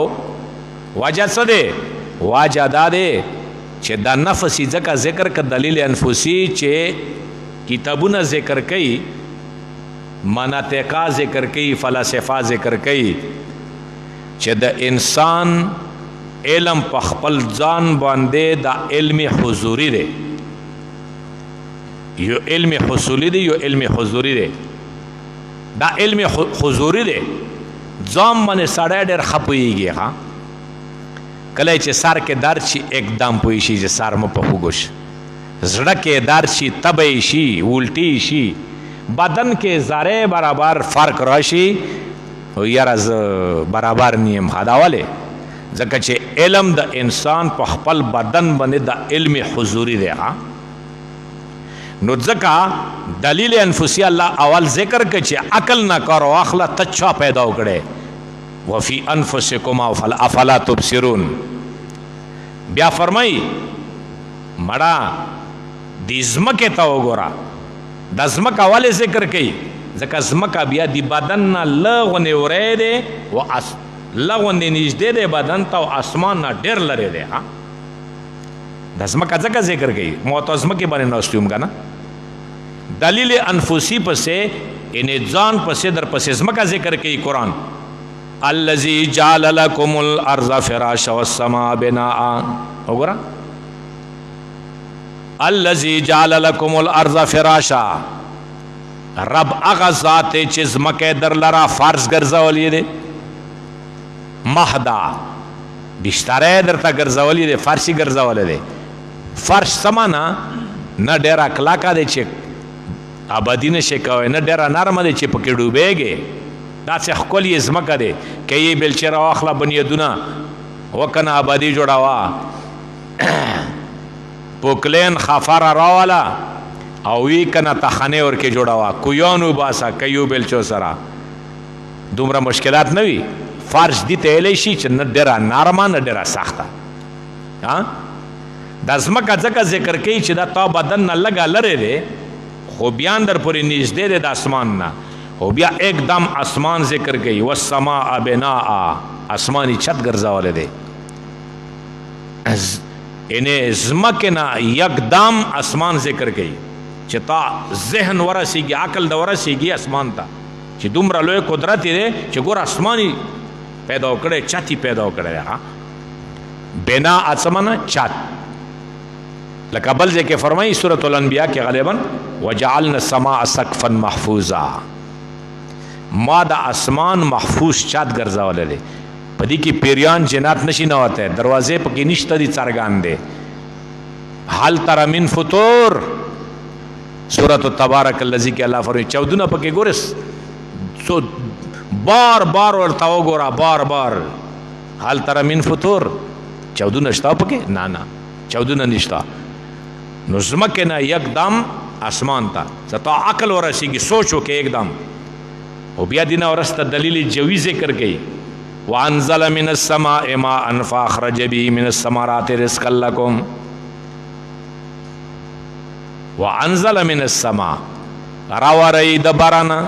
واجہ څه دی واجہ دا دی چې دا نفسی ځکه ذکر ک دلیل انفسی چې کتابونه ذکر کئ مناطقا ذکر کئ فلسفه ذکر کئ چې د انسان علم په خپل ځان باندې دا علم حضوری دی یو علم حصولی دی یو علم حضوری دی دا علم حضوری دی ځان باندې سړی ډېر ښه پوهېږي ها کله چې سر کې درد شي اکدم پوه شي چې سر مو په خوږو شي زړه کې درد شي تبی شي الټي شي بدن کې ذره برابر فرق راشي یاره زه برابر نیم ښه دا ولې ځکه چې علم د انسان په خپل بدن باندې د علم حضوری دی ها نو ځکه دلیل انفسی الله اول ذکر کړي چې عقل نه کارو اخلا تچا پیدا وکړي وفي انفسکم افلا تبصرون بیا فرمای مړه د زمکه ته وګوره د زمکه اول ذکر کړي ځکه زمکه بیا د بدن نه لغونه ورې ده او لغونه نږدې ده بدن ته او اسمان نه ډېر لري ده ها د زمکه ځکه ذکر کړي معتزمه کې باندې نوستوم کنه دلیل انفسی پسې ان ځان پسې در پسې زمکه ذکر کوي قرآن الذي جعل لكم الارض فراشا والسماء بناء وګوره الذي جعل لكم الارض فراشا رب هغه ذات چې زمکه در لرا فرض ګرځولې ده مهدا بشتاره درته ګرځولې ده فرشي ګرځولې ده فرش سمانا نه ډېر کلاکا دی چې آبادی نشي کوي نه ډېر نرمه دی چې پکې ډوبېږي داسې ښکلې ځمکه دی که یې بیلچې راواخله بنیادونه وکنه آبادي جوړوه پوکلین خافره راواله او وی کنه تخانه ورکې جوړوه کویان وباسه که یو بیلچو سره دومره مشکلات نه وي فرش دي ته ایلی شي چې نه ډېره نرمه نه ډېره سخته دا زمکه ځکه ذکر کوي چې دا تا بدن نه لږه لرې دی خو بیا در پورې نږدې دی د اسمان نه خو بیا एकदम اسمان ذکر کوي والسماء بناء اسماني چھت ګرځولی دی یعنې زمکې نه एकदम اسمان ذکر کوي چې تا ذهن ورسیږي عقل د ورسیږي اسمان ته چې دومره لوی قدرت دی چې ګور اسماني پیدا وکړی چھت یې پیدا وکړی دی بنا اسمانه چھت لکه بل ځای کې فرمایي سورة الانبیاء کې غالبا وجعلنا السماء سقفا محفوظا ما د اسمان محفوظ چت ګرځولی دی پدی کی پیریان جنات نشی نوته دروازه پکې نشته دي څرګان دي حال تر من فطور سورۃ تبارک الذی کې الله فرمایي 14 پکې ګورس سو بار بار ورته وګوره بار بار حال تر من فطور 14 نشتا پکې نه 14 نشتا نو زمکه نه یکدم اسمان ته زتا عقل ورسیږي سوچو کې एकदम او بیا دینه ورسته دلیل جوی ذکر کړي وانزل من السماء ماء فاخرج به من الثمرات رزقا لكم وانزل من السماء راوري د بارانه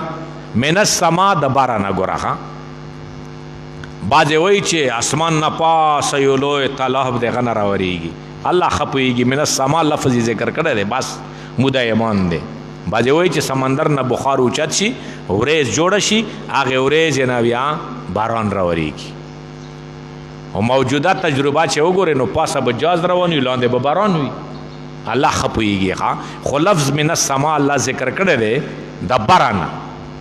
من السماء د بارانه ګورخه باځه وای چې اسمان نه پاس یو لوی طلب د غن راوريږي الله خپويږي من السماء لفظ ذکر کړی دی بس مودا ایمان دی باځه وای چې سمندر نه بخار اوچت شي ورېز جوړ شي هغه ورېز نه بیا باران راوريږي او موجوده تجربه چې وګورئ نو پاسه به جاز رواني لاندې به باران وي الله خپويږي ها خو لفظ من السماء الله ذکر کړی دی د باران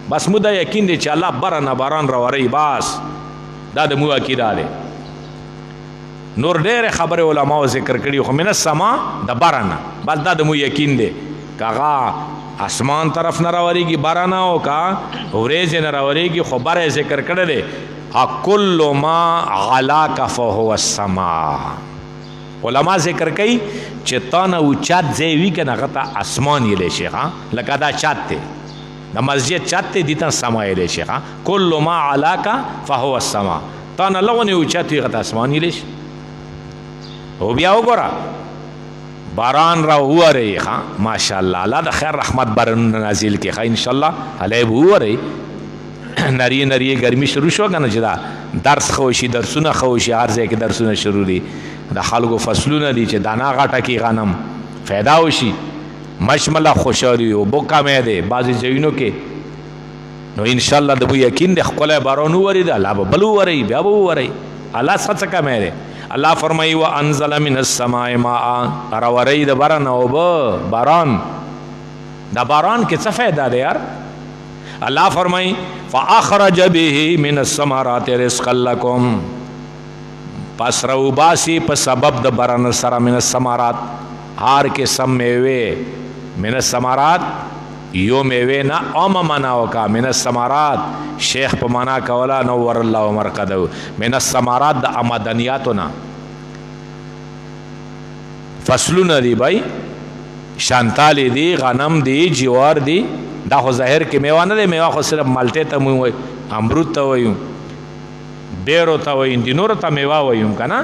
بس مودا یقین دی چې الله باران راوري بس دا د مو عقیده ده نور ډېر خبره علماء ذکر کړي خو من السما د باران بس دا د مو یقین دی کاغه اسمان طرف نه راوريږي باران او کا ورېز نه راوريږي خو بار ذکر کړی دی کل ما علاک فهو السما علماء ذکر کوي چې تانه او چات زیوی کنه غته اسمان یې لشي ها لکه دا چات ته د مسجد چات ته دي ته سما یې لشي ها کل ما علاک فهو السما تانه لونه او چات غته اسمان یې لشي او بیا وګوره باران را وره ها ماشاءالله الله د خیر رحمت باران نازل کې ها ان شاء الله علی وره نری ګرمي شروع شو کنه چې دا درس خوشي درسونه خوشي هر ځای کې درسونه شروع دي د خلکو فصلونه دي چې دانا غاټه کې غنم फायदा وشي مشمله خوشالي او بوکا مې ده بعضی ځایونو کې نو ان شاء الله د یقین د خپل باران وری ده الله بل وری بیا وری الله څه کمه ده الله فرمایي وانزل من السماء ماء راوري د باران او باران د باران کې څه फायदा ده یار الله فرمایي فاخرج به من الثمرات رزقا لكم پس رو باسی په سبب د باران سره من الثمرات هر کې سم میوه من الثمرات یو میوه نه اوم معنا وکا من الثمرات شیخ په معنا کولا نور الله مرقدو من الثمرات د آمدنیاتنا فصلونه دی بای شانتال دی غنم دی جوار دی دا خو ظاهر کې میوه نه دی میوه خو صرف مالټه ته مو وای امرود ته وایو بیرو ته وای دینور ته میوه وایو کنه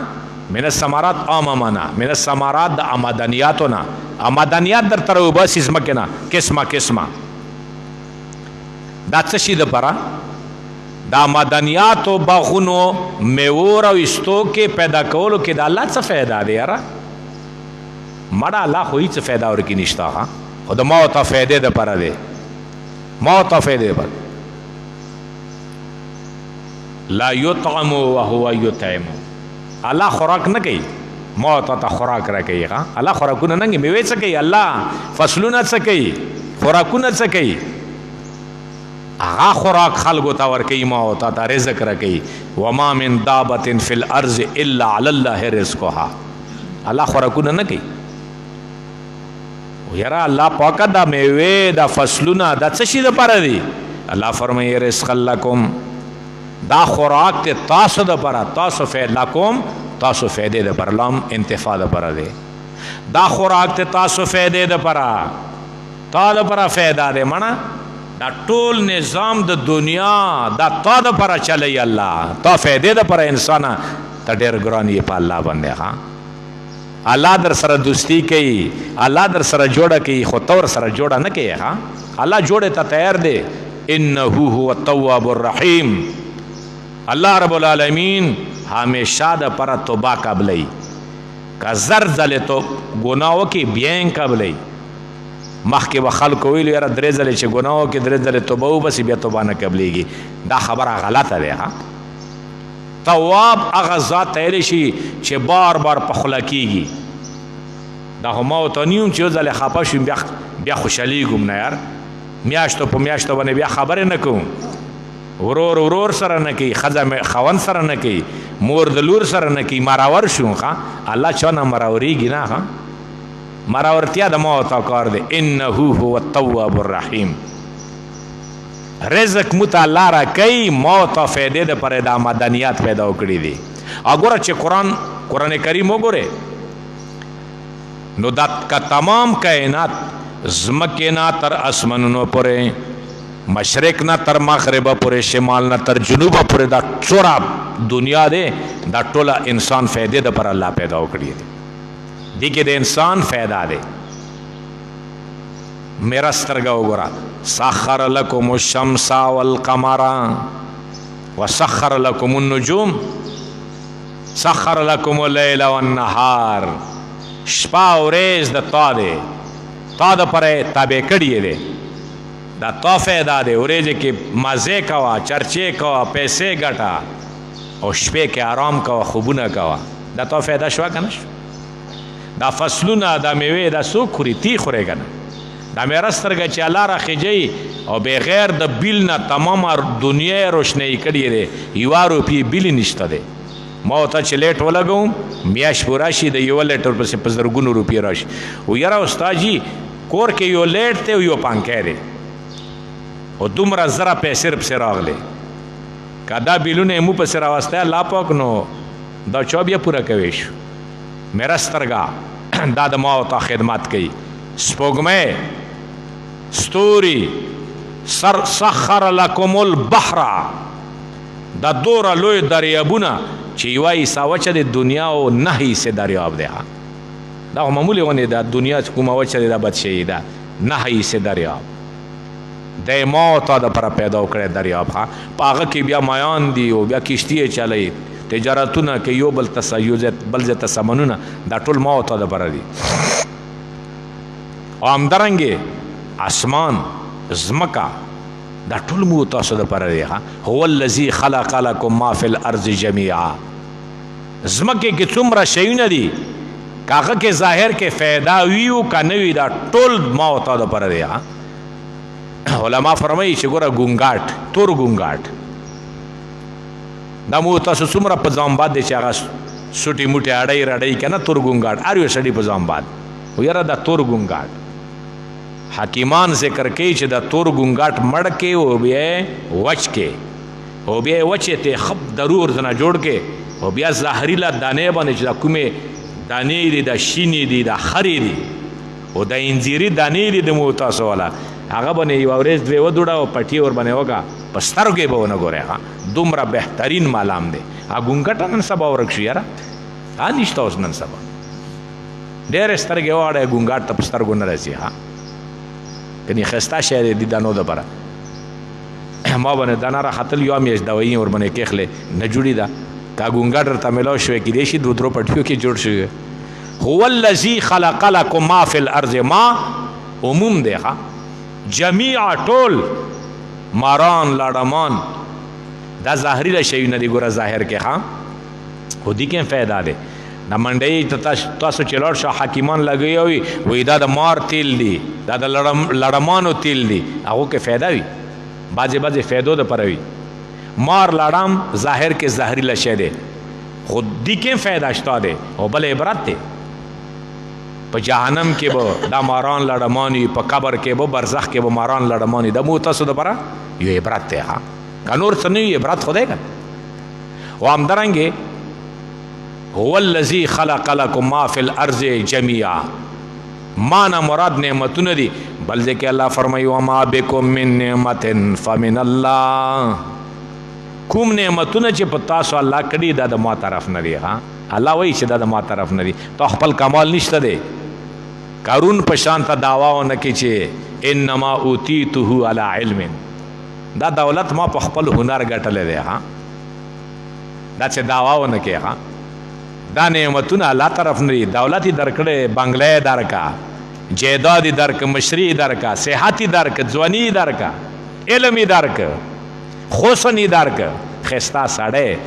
من الثمرات امامنا من الثمرات د آمدنیاتنا آمدنیات در تر وبس اسمکنا قسمه دا څه شي د پره د آمدنیات او باغونو میور او استو کې پیدا کولو کې د الله څه फायदा دی یاره مړه الله خو هیڅ फायदा ورکی نشتا ها خو د موت فائدې د پره دی موت فائدې پر لا یطعم وهو یطعم الله خوراک نه کوي موت ته خوراک را کوي ها الله خوراکونه نه میوه څه کوي الله فصلونه څه کوي خوراکونه څه کوي هغه خوراک خلقو ته ور کوي موت ته رزق را کوي وما من دابه فی الارض الا علی الله رزقها الله خوراکونه نه کوي یاره الله پاک دا میوه دا فصلونه دا څه شي د پاره دي الله فرمایي رزق لکم دا خوراک ته تاسو د پاره تاسو فعلکم تاسو فائدې د پرلام انتفاع د پاره دي دا خوراک ته تاسو فائدې د پاره تا د پاره فائدہ ده منا دا ټول نظام د دنیا دا تا د پاره چلی الله تا فائدې د پاره انسان ته ډېر ګران یې په الله باندې ها الله در سره دوستی کوي الله در سره جوړه کوي خو تور سره جوړه نه کوي ها الله جوړه ته تیار دی انه هو التواب الرحیم الله رب العالمین همیشه د پر توبه قبلای کا زر زله تو ګناو کې بیان قبلای مخکې به خلکو ویل یاره درې ځلې چې ګناو کې درې ځلې توبه وبسي بیا توبه نه قبلېږي دا خبره غلطه ده ها تواب هغه ذات ته ویلی شي چې بار بار په خوله کېږي دا خو ما ورته نه یم چې یو ځلې خفه شوم بیا خوشحالېږم نه یار میاشتو په میاشتو باندې بیا خبرې نه کوم ورور ورور سره نه کوي، ښځه خاوند سره نه کوي، مور د لور سره نه کوي، مراور شو ښه. الله چا نه مراورېږي نه ښه. مراورتیا د ما او تا کار دی. انه هو التواب الرحیم. رزق مو ته الله را کوي، ما او تا فایدې دپاره دا مدنیات پیدا کړي دي. اګوره چې قرآن کریم وګورې نو دا که تمام کائنات ځمکې نه تر اسمانونو پورې، مشرق نه تر مغربه پورې، شمال نه تر جنوبه پورې، دا څوره دنیا دی دا ټوله انسان فایدې دپاره الله پیدا کړي دي. دې کې د انسان فایده دی. میرا سترګه وګوره، سخر لکم الشمس والقمر وسخر لکم النجوم سخر لکم اللیل والنهار. شپه او ورځ د تا دی، تا دپاره تابع کړي دی. دا تا فایده دی. ورځې کې مزې کوه، چرچې کوه، پیسې ګټه، او شپې کې آرام کوه، خوبونه کوه. دا تا فایده شوه که نه شوه؟ دا فصلونه، دا میوې، دا څوک خوري؟ تی خورې که نه؟ دا میره سترګه چې الله راخیجوي او بغیر د بیل نه تمامه دنیا روشنایي کړې دی، یوه روپۍ بیل نشته دی. ما ورته چې لیټ ولګوم میاشت پوره شي د یوه لیټر پسې په زرګونو روپۍ راشي. و یاره استاد جي کور کې یو لیټ دی او یو پنکی دی او دومره زره پیسې پسې راغلی، که دا بیلونه یې مو پسې راوستی الله پاک نو دا چا بیا پوره کوی شو؟ میره سترګه دا د ما او تا خدمت کوي. سپوږمۍ، ستوري، سخر لکم البحر، دا دوره لوی دریابونه چې یوه حصه وچه د دنیا او 9 حصې دریاب دی. دا خو معمولې غوندې د دنیا چې کومه وچه دی دا بد شوي ده، 9 حصې دریاب دی ما او تا دپاره پیدا کړی دریاب. ښه په هغه کې بیا مایان دي او بیا کشتي یې چلوي، تجارتونه کوي، یو بل بل ځای ته سمنونه، دا ټول ما او تا دپاره دي. او همدارنګې اسمان، ځمکه، دا ټول مو تاسو دپاره دی. هو الذي خلق لكم ما في الارض جميعا. ځمکې کې څومره شیونه دي، که هغه کې ظاهر کې فایده وي او که نه وي، دا ټول ما او تا دپاره دی. علما فرمایي چې ګوره ګونګاټ، تور ګونګاټ، دا مو تاسو څومره په ځان باد دی چې هغه سوټي موټي اډۍ رډۍ که نه، تور ګونګاټ هر یو سړي په ځان باد. و یاره دا تور ګونګاټ حکیمان ذکر کوي چې دا تور ګونګاټ مړ کې او بیا وچ کې او بیا وچې ته خب ضرور ځنه جوړ کې او بیا زهریله دانې باندې چې دا کومې دانې دي، دا شینې دي، دا خرې دي او دا انځیري دانې دي د مو تاسو والا، هغه باندې یوه ورځ دوې ودوړه او پټي ور باندې وکړه، په سترګو به ونه ګورې. دومره بهترین مالام دی. ګونګټه نن سبا ورک شو یاره، نشته اوس نن سبا. ډېرې سترګې واړه ګونګاټ ته په سترګو نه راځي. کنی ښایسته شی دی د دانو دپاره. ما باندې دانه راختل، یوه میاشت دوایي ور باندې کېښلې، نه جوړي ده. که ګونګاټ درته میلاو شوی کیدای شي 2-3 پټیو کې جوړ شوی. هو الذي خلق لكم ما في الارض، ما عموم دی ښه، جمیع ټول، ماران، لاړمان، دا ظاهري شیونه دي. ګوره ظاهر کې ښه خو دې کې فایده دی. دا منډۍ تاسو چې لاړ شو حکیمان لګوي وي دا د مار تیل دی، دا د لړمانو تیل دی، هغو کې فایده وي، بعضې فایدو دپاره وي. مار لړم ظاهر کې زهریله شی دی خو دې کې فایده شته دی او بل عبرت دی. په جهنم کې به دا ماران لړمان وي، په قبر کې به، برزخ کې به ماران لړمان وي. دا مو تاسو دپاره یو عبرت دی. که نور څه نه وي عبرت خدای که. او همدارنګې هو الذي خلق لكم ما في الارض جميعا، ما نه مراد نعمتونه دي، بل ځکه الله فرمایي وما بكم من نعمت فمن الله. کوم نعمتونه چې په تاسو الله کړي دا د ما طرف نه دي. الله وایي چې دا د ما طرف نه دي، تو خپل کمال نشته دی. قارون په شان ته دعوا ونه کړي چې انما اوتیته علی علم، دا دولت ما په خپل هنر ګټلی دی. دا چې دعوا ونه کړي دا نعمتونه الله طرف نه دي. دولت یې درکړی، بنګله یې درکا، جیداد یې درک، مشري یې درکا، صحت یې درک، ځواني یې درکا، علم یې درک، حسن یې درک، ښایسته سړی.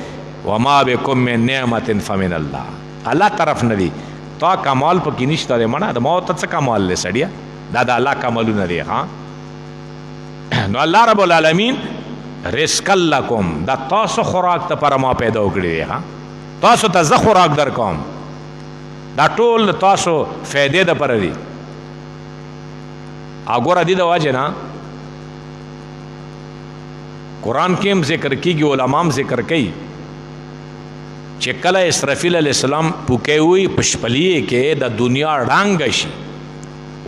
وما بكم من نعمت فمن الله، الله طرف نه دي. تا کمال پکې نشته دی مړه، د ما ته څه کمال دی سړیه، دا د الله کمالونه دي. نو الله رب العالمین رزقا لکم دا تاسو خوراک ته پر ما پیدا کړی دی ها تاسو ته زه خوراک در کوم دا ټول تاسو فائدې د پر دی اګوره دې د واجه نه قرآن کې هم ذکر کیږي علما هم ذکر کوي چې کله اسرافیل علیہ السلام پوکې وي پشپلیه کې د دنیا ړانګ شي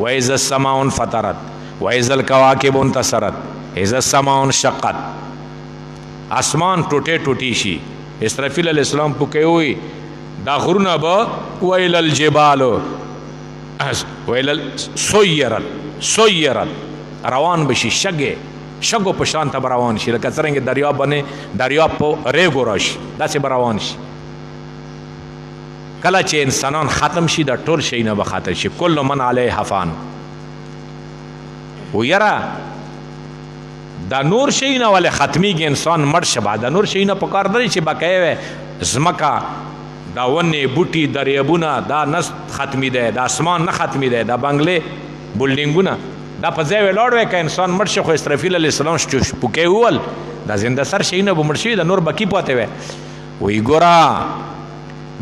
وَإِذَا السَّمَاءُ انفطرت وَإِذَا الْكَوَاكِبُ انتثرت إِذَا السَّمَاءُ انشقت اسمان ټوټه ټوټی شي اسرافیل علیہ السلام پوکې وي دا غرونه به وَإِلَى الْجِبَالُ وَإِلَى سُيِّرَتْ روان بشي شګو په شان ته روان شي لکه څنګه دریاب باندې دریاب په ریګو راشي داسې به روان شي کله چې انسانان ختم شي د ټول شي نه به ختم شي کل من علیه فان و یاره دا نور شي نه ولې ختمیږي انسان مړ شبه دا نور شي نه پکار دی چې بقایه زمکا دا ونې بوټي دریابونه دا نه ختمي دی دا اسمان نه ختمي دی دا بنگلې بلډینګونه دا په ځای ولاړ وی که انسان مړ شي خو اسرافیل علیه السلام پوکې وول دا زنده سر شي نه به مړ شي دا نور بکی پاتې وی وی ګوره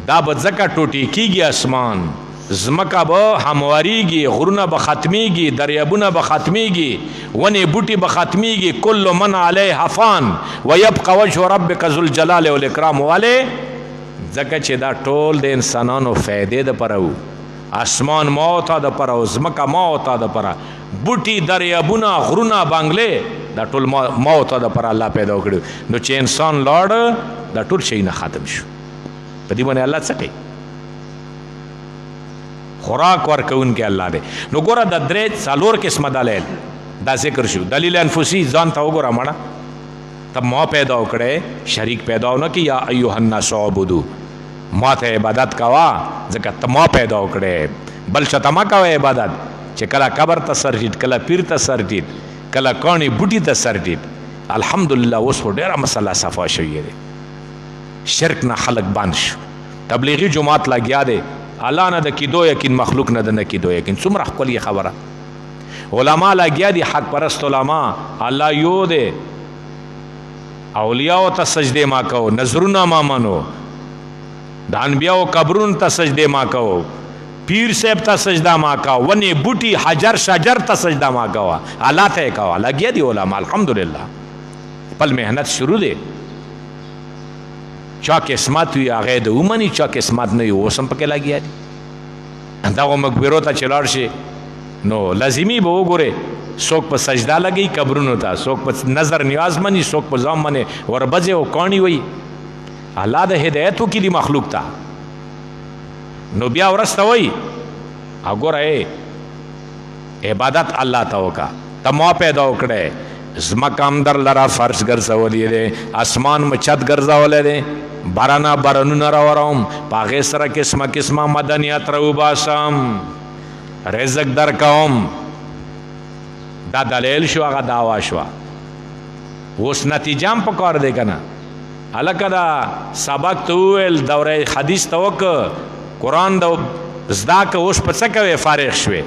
دا به ځکه ټوټې کېږي اسمان ځمکه به همواریږي غرونه به ختمیږي دریابونه به ختمیږي ونې بوټي به ختمیږي کل من علیها فان ویبقى وجه ربک ذو الجلال والاکرام ولې ځکه چې دا ټول د انسانانو فایدې دپاره و اسمان ما ته دپاره و ځمکه ما ته دپاره بوټي دریابونه غرونه بنګلې دا ټول ما ته دپاره الله پیدا کړي نو چې انسان لاړ دا ټول شی نه ختم شو په دې باندې الله څه کوي خوراک ورکوونکی الله دی نو ګوره د درې څلور قسمه دلایل دا ذکر شو دلیل انفسي ځان ته وګوره مړه ته ما پیدا وکړې شریک پیدا ونه کړي یا ایها الناس اعبدوا ما ته عبادت کوه ځکه ته ما پیدا وکړې بل چا ته مه کوه عبادت چې کله قبر ته سر ټیټ کله پیر ته سر ټیټ کله کاڼي بوټي ته سر ټیټ الحمدلله اوس خو ډېره مسله صفا شوې ده شرک نه خلق بند شو تبلیغی جماعت لګیا دی الله نه د کیدو یقین مخلوق نه د نه کیدو یقین څومره ښکلې خبره علما لګیا دي حق پرست علما الله یو دی اولیاء ته سجده ما کو نظرونه ما منو د انبیاء قبرونو ته سجده ما کو پیر صاحب ته سجده ما کا ونی بوټي حجر شجر ته سجده ما کا الله ته کا لګیا دي علما الحمدلله خپل مهنت شروع دی چا قسمت وي هغه د ومني چا قسمت نه وي اوس هم پکې لګیا دي دغو مقبرو ته چې لاړ شي نو لازمي به وګورې څوک په سجده لګي قبرونو ته څوک په نظر نیاز مني څوک په ځان باندې وربځې او کاڼي وي الله د هدایت وکړي دي مخلوق ته نو بیا ورسته وایي وګوره عبادت الله ته وکړه ته ما پیدا وکړی ځمکه هم در لره فرش ګرځولی دی اسمان مو چت ګرځولی دی بارانه بارانونه راوروم په هغې سره قسمه قسمه مدنیت راوباسم رزق در کوم دا دلیل شو هغه دعوا شوه اوس نتیجه هم پکار دی که نه هلکه دا سبق ته وویل دوره حدیث ته وکړه قرآن د زده که اوس په څه کوې فارغ شوې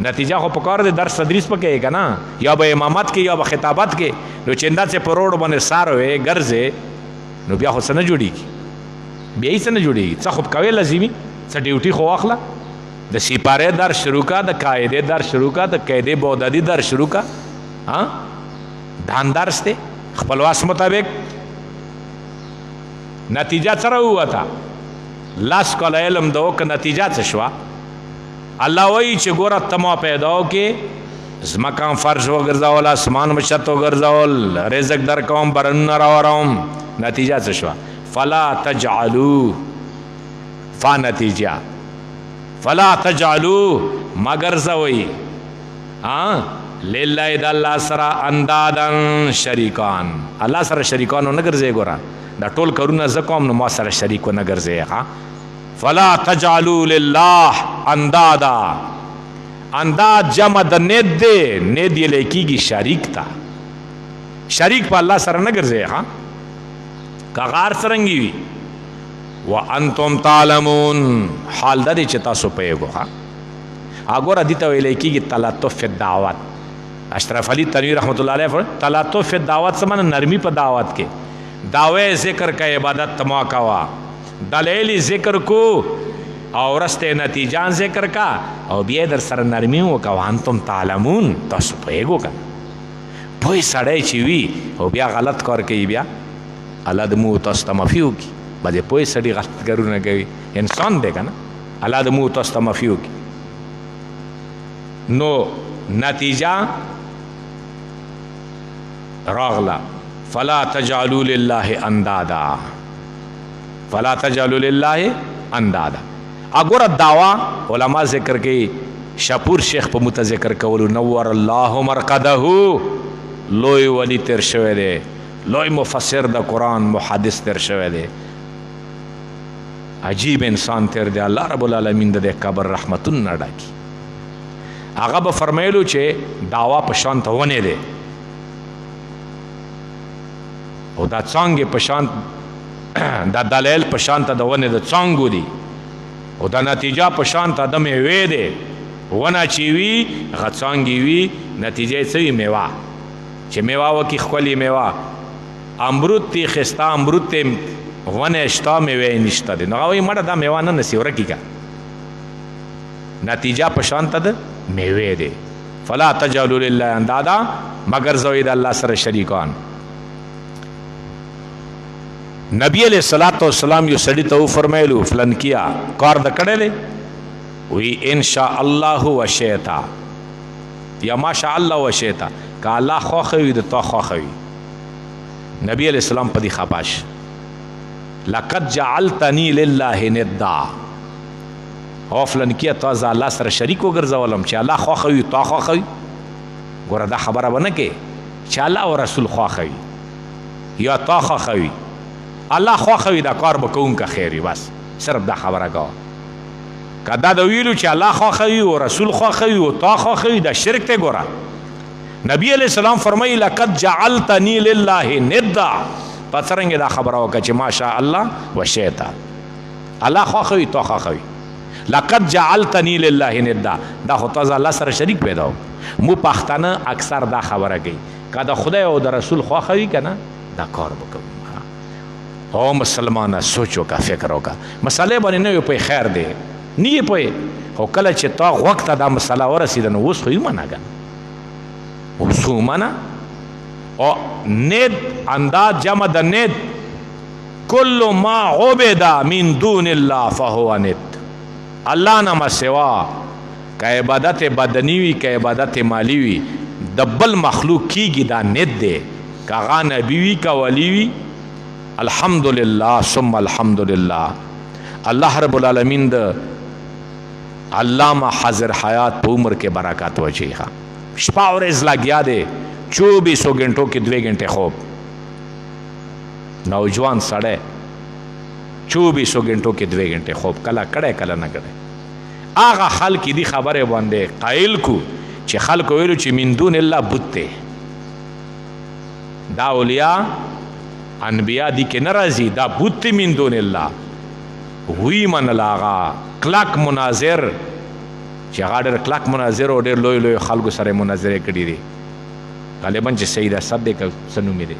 نتیجه خو پکار دی درس تدریس پکې که نه یا به امامت کې یا به خطابت کې نو چې داسې په روډ باندې سار وې ګرځې نو بیا خو څه نه جوړېږي بیا یې څه نه جوړېږي څه خو کوې لازمي څه ډیوټي خو واخله د سپارې در شروع کا د قاعدې در شروع کا د قاعدې بودادي در شروع کا دان درس دی خپل واس مطابق نتیجه څه راووته لاس کاله علم د وکړه نتیجه څه شوه الله وایي چې ګوره ته ما پیدا وکړې ځمکه هم فرش وګرځول اسمان هم چت وګرځول رزق در کوم بارانونه راوروم نتیجه څه شوه فلا تجعلوا نتیجه فلا تجعلوا ما ګرځوئ لله د الله سره اندادن شریکان الله سره شریکان نه ګرځئ ګوره دا ټول کارونه زه کوم نو ما سره شریک ونه ګرځئ فلا تجعلوا لله اندادا انداد جمع د ند دی ند یې لیکيږي شریک تا شریک په الله سره نه ګرځي که غار سرنګي وي وانتم تعلمون حال د دې چې تاسو پوهیږئ هغه ردی ته ویل کېږي تلطف فی الدعوت اشرف علی تنویر رحمۃ اللہ علیہ تلطف دعوت سے معنی نرمی په دعوت کې دعوے ذکر کا عبادت تما کوا دلیل ذکر کو او رسته نتیجان ذکر کا او بیا در سره نرمی وکا وانتم تعلمون تاسو پوهیږئ کنه پوه سړی چې وي او بیا غلط کار کوي بیا الله د مو تاسو ته معافي وکړي بعضې پوه سړي غلط کارونه کوي انسان دی که نه الله د مو تاسو ته معافي وکړي نو نتیجه راغله فلا تجعلوا لله اندادا فلا تجعلوا لله اندادا اګوره دعوا علما ذکر کوي شپور شیخ په مت ذکر کولو نور الله مرقده لوی ولی تیر شوی دی لوی مفسر د قرآن محدث تیر شوی دی عجیب انسان تیر دی الله رب العالمین د قبر رحمتون نه ډاکي هغه به فرمایلو چې دعوا په شان ته ونه دی او دا څانګې په شان دا دلیل په شان ته د ونې د څانګو دي او دا نتیجه په شان ته د میوې دی ونه چې وي هغه څانګې وي نتیجه یې څه وي میوه چې میوه وکړي ښکلې میوه امرود تی ښایسته امرود تی ونه شته میوه یې نشته دی نو هغه وایي مړه دا میوه نه نسي ورکي که نتیجه په شان ته د میوې دی فلا تجعلوا لله اندادا مگر زوی د الله سره شریکان نبی علیہ الصلوۃ والسلام یو سړي ته وفرمایلو فلن کیا کار د کړی دی وی ان شاء الله وشیتا یا ما شاء الله وشیتا که الله خوښه وي د تا خوښه وي نبی علیہ السلام په دې خپاش لقد جعلتنی لله ندا او فلن کیا تا ز الله سره شریک وګرځولم چې الله خوښه وي تا خوښه وي ګوره دا خبره به نه کې چې الله او رسول خوښه وي یا تا خوښه وي الله خوښه وي دا کار به کوونکه خیر وي بس صرف دا خبره کوه که دا د ویلو چې الله خوښه وي او رسول خوښه وي او تا خوښه وي دا شرک دی ګوره نبی علیہ السلام فرمایي لقد جعلتنی لله ندا په څرنګه دا خبره وکړه چې ماشاء الله وشیتا الله خوښه وي تا خوښه وي لقد جعلتنی لله ندا دا خو تاسو الله سره شریک پیدا مو پښتانه اکثر دا خبره کوي که د خدای او د رسول خوښه وي که نه دا کار وکړو او مسلمانه سوچ وکړه فکر وکړه مسئلې باندې نه وي پوی خیر دی نه یې پوی خو کله چې تا غوږ ته دا مسله ورسېده نو اوس خو یې ومنه که اوس ومنه او ند انداز جمع د ند کل ما عبد من دون الله فهو ند الله نه سوا که عبادت بدنی وي که عبادت مالی وي د بل مخلوق کیږي دا ند دی که هغه نبي وي که ولی وي الحمدللہ ثم الحمدللہ اللہ رب العالمین د علامہ حاضر حیات په عمر کې برکات وچی ها شپه ورځ لګیا دی 24 घंटों کې 2 घंटे خوب نوجوان سړی 24 घंटों کې 2 घंटे خوب کله کړه کله نه کړه هغه خلک دی خبره باندې قائل کو چې خلک ویلو چې من دون الله بت دا اولیاء انبیاء دی که نرازی دا بوت من دون اللہ وی من لاغا کلک مناظر چی اغا دیر کلک مناظر و دیر لوی لوی خلقو سر مناظره کردی دی غالباً چی سید اسد دی که سنومی دی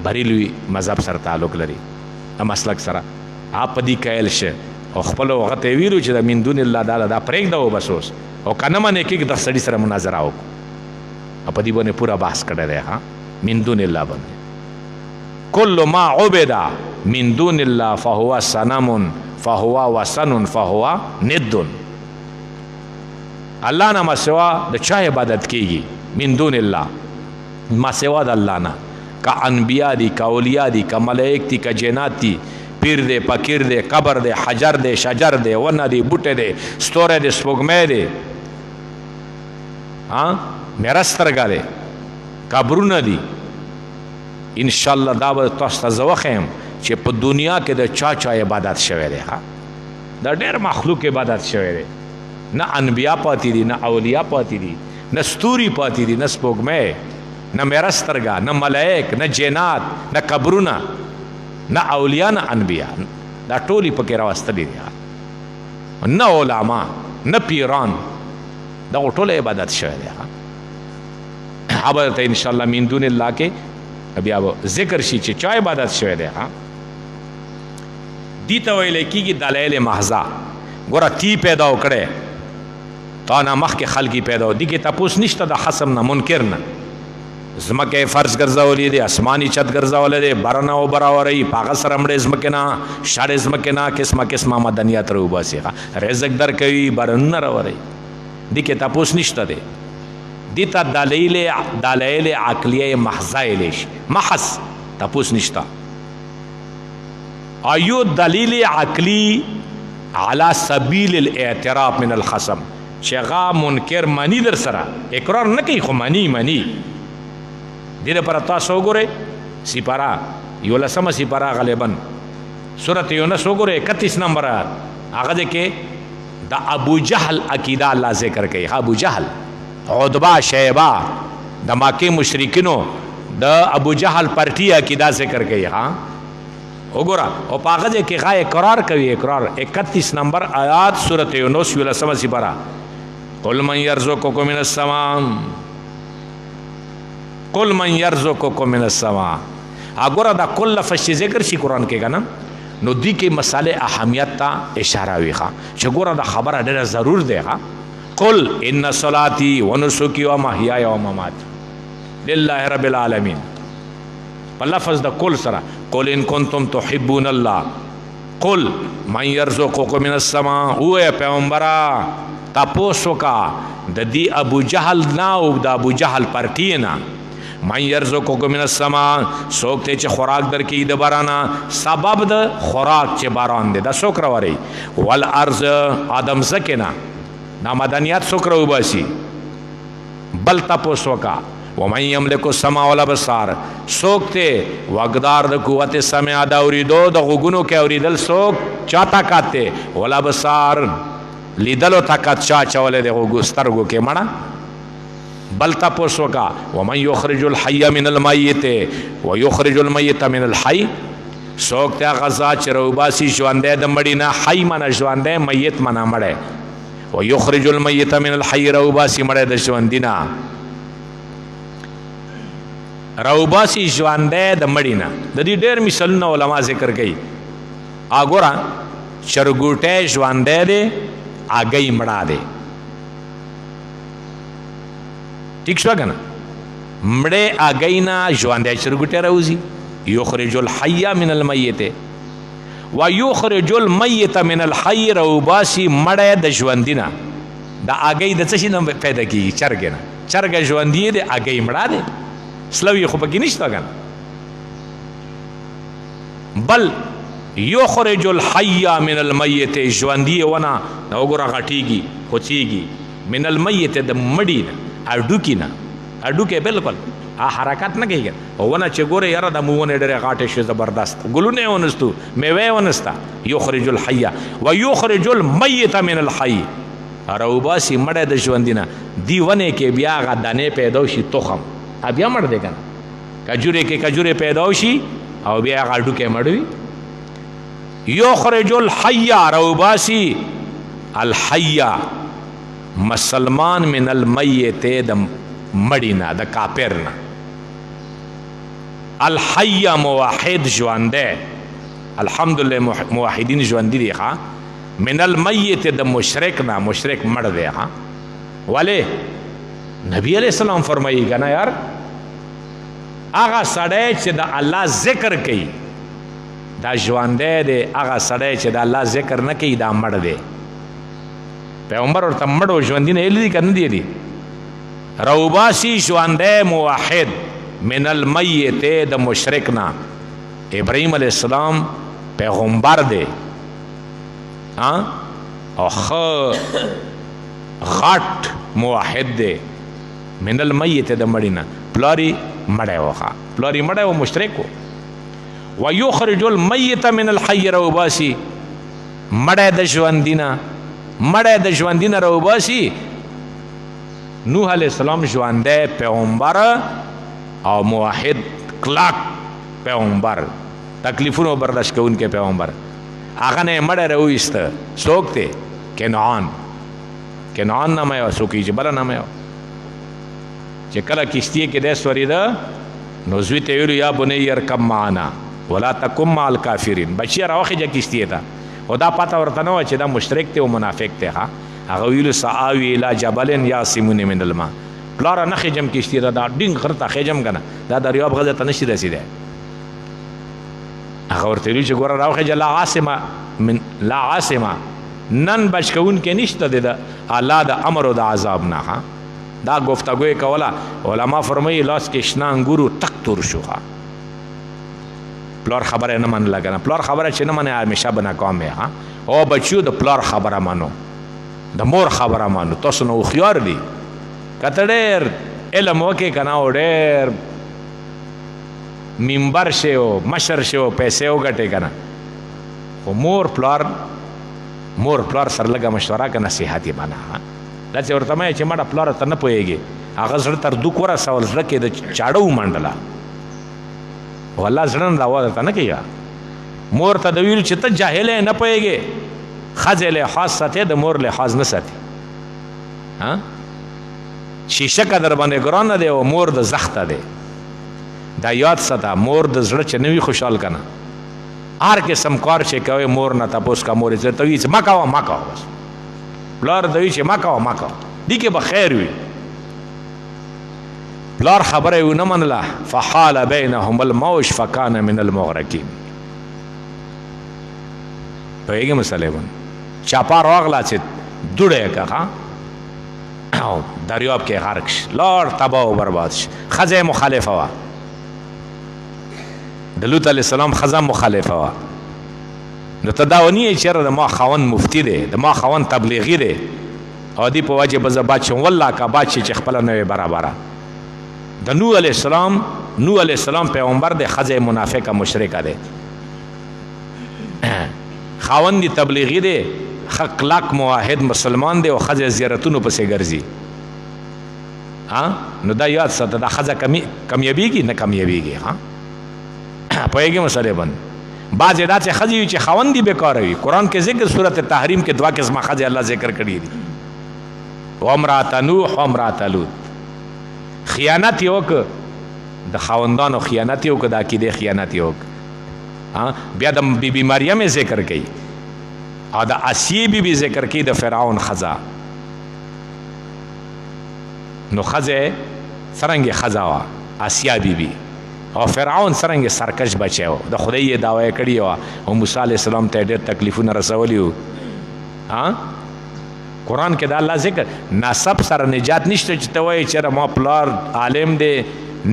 بری لوی مذہب سر تعلق لري ام اسلک سر آپ دی کائل شه او خپلو وقت ویلو چې دا من دون اللہ دا پریک دا و بسوس او کنمان ایک ایک 10 سڑی سر مناظره آو اپا دی بونه پورا بحث کرده دی من دون اللہ بنده کل ما عبد من دون الله فهو صنم فهو وثن فهو ند الله نه ما سوا د چا عبادت کیږي من دون الله ما سوا د الله نه کا انبیاء دي کا اولیاء دي کا ملائک دي کا جنات دي پیر دے فقیر دے قبر دے حجر دے شجر دے ونه دي بوټه دے ستوره دے سپوږمۍ دے میرسترګه دے قبرونه دي ان شاء الله دا به تاسو ته زه وښیم چې په دنیا کې د چا چا عبادت شوی دی دا ډېر مخلوق عبادت شوی دی نه انبیا پاتې دي نه اولیاء پاتې دي نه ستوري پاتې دي نه سپوږمۍ نه میرسترګه نه ملائک نه جنات نه قبرونه نه اولیاء نه انبیا دا ټولې پکې راوستلي دي نه علما نه پیران دا ټول عبادت شوی دی अब ته ان شاء الله من دون الله کې بیا ذکر شي چې چا عبادت شوی دی. ها دي ته ویل کېږي دلایل محضه. ګوره تی پیدا وکړې تا نه مخکې خلقی پیدا دي کې تپوس نشته د حسم نه منکر نه. ځمکې فرض ګرځولې دي، اسماني چت ګرځولې دي، برنه او برابرې پاغه سره مړې ځمکې نه شاړې ځمکې نه قسمه قسمه مدنیات راوباسي، رزق درکوي برنه راوړي. دي کې تپوس نشته دی. دي ته دلایل عقلیه محضه ویلی محض تپوس نشته. ایو دلیل عقلی علی سبیل الاعتراف من الخصم چې هغه منکر منی در سره اقرار نه کوي خو منی دې لپاره تاسو وګورئ سپاره 11 سپاره غالبا سورۃ یونس وګورئ 31 نمبر هغه کې د ابو جهل عقیده الله ذکر کوي. ابو جهل عتبہ شیبہ د مکه مشرکینو د ابو جهل پرټی عقیده ذکر کوي. ها وګوره او پاغه کې غا اقرار کوي. اقرار 31 نمبر آیات سورۃ یونس 11 سپاره قل من يرزقكم من السماء قل من يرزقكم من السماء. اګوره دا کل لفظ ذکر شي قران کې کنه نو دی کې مسالې اهمیت ته اشاره وی ښه چې ګوره دا خبره ډېره ضرور دی. ها قل ان صلاتي ونسكي ومحياي ومماتي لله رب العالمين په لفظ د کل سره قل ان كنتم تحبون الله قل من يرزقكم من السماء. او پیغمبره تاسو کا د دې ابو جهل نه او د ابو جهل پرټی نه من يرزقكم من السماء سوک ته چې خوراک درکې د بارانه سبب د خوراک چې باران دی دا سوک راوري والارض ادم سکنا نا مدنیات سوک راو باسي بل تاسو کا ومن يملك السماء والابصار سوک ته واقدار د قوت سمع دا اوریدو د غوګونو کې اوریدل سوک چاته کاته والابصار لیدلو طاقت چا چولې د غوګسترګو کې مړه بل تاسو کا ومن يخرج الحي من الميت ويخرج الميت من الحي سوک ته غزا چروباسي ژوندې د مړی نه حي منه ژوندې میت منه مړې ويخرج الميت من الحي روباسي مړې د ژوندینا روباسي ژوندې د مړی نه د دې ډېر مثالونه علما ذکر کوي. اګورا چرګوټه ژوندې ده اگئی مړه ده ٹھیک شو کنه مړه اگینا ژوندې چرګوټه راوځي. یخرج الحي من الميت ويخرج الميت من الحي روباسي مړه د ژوندینا د اگئی د څه شي نه پیدا کیږي چرګ نه چرګ ژوندې ده اگئی مړه ده سلوی خو پکې نشته کنه. بل یخرج الحي من الميت ژوندې ونه وګوره غټیږي خوچیږي من الميت د مړی نه اډوکی نه اډوکه بالکل حرکت نه کوي ونه چې ګوره یاره د موونه ډېره غاټه شي زبردست ګلونه ونستو میوه ونستا. یخرج الحي ويخرج الميت من الحي روباسي مړه د ژوندینه دی ونه کې بیا غ دانه پیدا شي تخم بیا مړ دی کنه کجوره کې کجوره پیدا شي او بیا غ اډوکه مړوي. یخرج الحي روباسي الحي مسلمان من المیت د مړینا د کافرنا الحي موحد ژوندې الحمدلله موحدین ژوندې دي ها من المیت د مشرک نه مشرک مړ دی ها والے نبی علیہ السلام فرمایي کنه یار هغه سړی چې د الله ذکر کوي دا ژوندې دی هغه سړی چې د الله ذکر نه کوي دا مړ دی. پیغمبر ورته مړو ژوندینه ویلي دي که نه دي روباسي ژوندی موحد من المیت د مشرک نه ابراهیم علیه السلام پیغمبر دی او ښه غټ موحد دی من المیت د مړي نه پلاری مړی و پلاری مړی و مشرک و ویخرج المیت من الحي روباسي مړی د ژوندینه مړه د ژوندینه روباسي. نوح علیہ السلام ژوندې پیغمبر او موحد کلاک پیغمبر تکلیفونو برداشت کوونکی پیغمبر هغه نه مړه راوېسته څوک دی کنعان نامه یو څوک یې بله نامه یو چې کله کشتی کې د سوریده نو زوی ته ویلو یا بنی ارکب معنا ولا تکن مع الکافرین، بچی راوخیجه کشتی ته. او دا پته ورته نه وه چې دا مشرک دی او منافق دی. هغه ویلو سآوی الی جبل یعصمونی من الماء، پلاره نه خیجم کشتی ته، دا ډینګ غر ته خیجم که نه دا دریاب غزه ته نشي رسېدی. هغه ورته ویلو چې ګوره راوخیجه لا عاصمه، نن بچ کوونکی نشته دی د الله د امر او د عذاب نه. دا گفتگوی کوله. علما فرمایي لاس کې شنه انګورو تک تور شو. پلار خبره نه منله که نه، پلار خبره چې نه منې همیشه به ناکام یې. او بچیو د پلار خبره منو، د مور خبره منو. تاسو نو هوښیار دي که ته ډېر علم وکړې که نه او ډېر منبر شې او مشر شې او پیسې وګټې که نه، خو مور پلار سره لږه مشوره که نصیحت یې منه. داسې ورته مه چې مړه پلاره ته نه پوهېږې، هغه زړه تر دوک ورسول، زړه کې د چاړه ومنډله او الله زړه نه دعوا درته نه کوي. مور ته د ویلو چې ته جاهل نه پوهېږې، ښځې لحاظ ساتې د مور لحاظ نه ساتي. شیشکه در باندې ګرانه دی او مور د زخته دی. دا یاد ساته، مور د زړه چې نه وي خوشحال که نه، هر قسم کار چې کوې مور نه تپوس کا، مور یې ته وي چې مه کوه مه کوه، بس پلار ته وي چې مه کوه مه کوه، دې کې به خیر وي. پلار خبره یې ونه منله، فحال بینهم الموج فکان من المغرقین. پوهېږې مسلې باندې چاپار راغله چې دوړه یې که او دریاب کې غرق شي، لاړ تباه او برباد شي. ښځه مخالفه وه، د لوط علیه السلام ښځه مخالفه وه. نو ته دا ونیې چېرې د ما خاوند مفتی دی، د ما خاوند تبلیغي دی او دې په وجې به زه باد شم. والله که باد شي چې خپله نه وي برابره. د نوح علیه السلام پیغمبر دی، ښځه منافقه مشرکه دی، خاوند دی تبلیغي دی، ښه کلک موحد مسلمان دی او ښځه زیارتونو پسې ګرځي. نو دا یاد ساته، دا ښځه کمیابېږي نه کمیابېږي. پوهېږې مسلې باندې بعضې داسې ښځې وي چې خاوند یې بېکاره وي. قرآن کې ذکر صورت تحریم کې 2 قسمه ښځې الله ذکر کړي دي، وامرأة نوح وامرأة لوط. خیانت یې وکړه، د خاوندانو خیانت یې وکړه، د عقیدې خیانت یې وکړه. بیا د بیبي مریم یې ذکر کوي او د اسیې بیبي ذکر کوي، د فرعون ښځه. نو ښځې څرنګې ښځه وه اسیا بیبي، او فرعون څرنګې سرکش بچی و، د خدای یې دعوه یې کړې وه او موسی علیه السلام ته یې ډېر تکلیفونه رسولي وو. قرآن کې د الله ذکر. نسب سره نجات نشته چې ته وایې چېرې ما پلار عالم دی،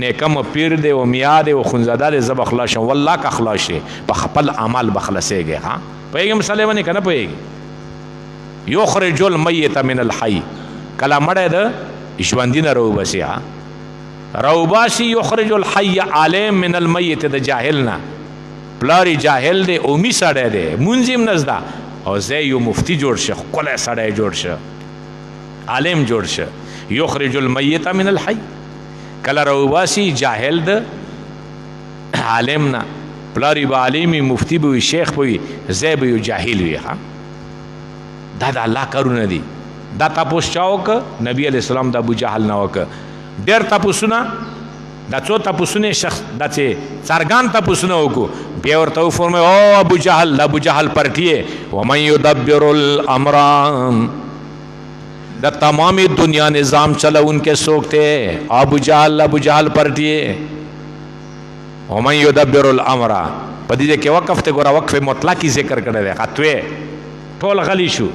نیکم پیر دی او میا دی او خونزاده دی، زه به خلاص شم. والله که خلاص شي په خپل عمل به خلاصېږې. پوهېږې مسلې باندې که نه پوهېږې؟ یخرج المیت من الحی، کله مړی د ژوندي نه راوباسي. راوباسي یخرج الحی عالم من المیت، د جاهل نه. پلاری جاهل دی، اومي سړی دی، مونځ یې نه زده، او زه یو مفتی جوړ شه، ښکلی سړی جوړ شه، عالم جوړ شه. یخرج المیت من الحی، کله راوباسي جاهل د عالم نه. پلاری به عالمي، مفتی به وي، شیخ به وي، زه به یو جاهل وي. دا د الله کارونه دي. دا تپوس چا وکړه؟ نبی علیه السلام د ابو جهل نه وکړه. ډېر تپوسونه، دا څو تپوسونه شخص داسې څرګند تپوسونه وکړو. بیا ورته وفرمایي او ابو جهل، د ابو جهل پرټیې، ومن یدبر الامر، د تمامی دنیا نظام چلوونکے څوک دی؟ ابو جهل پرټیې. ومن یدبر الامر، په دې کې وقف ته ګوره، وقف مطلقي ذکر کړی دی. خطوې ټول غلی شو.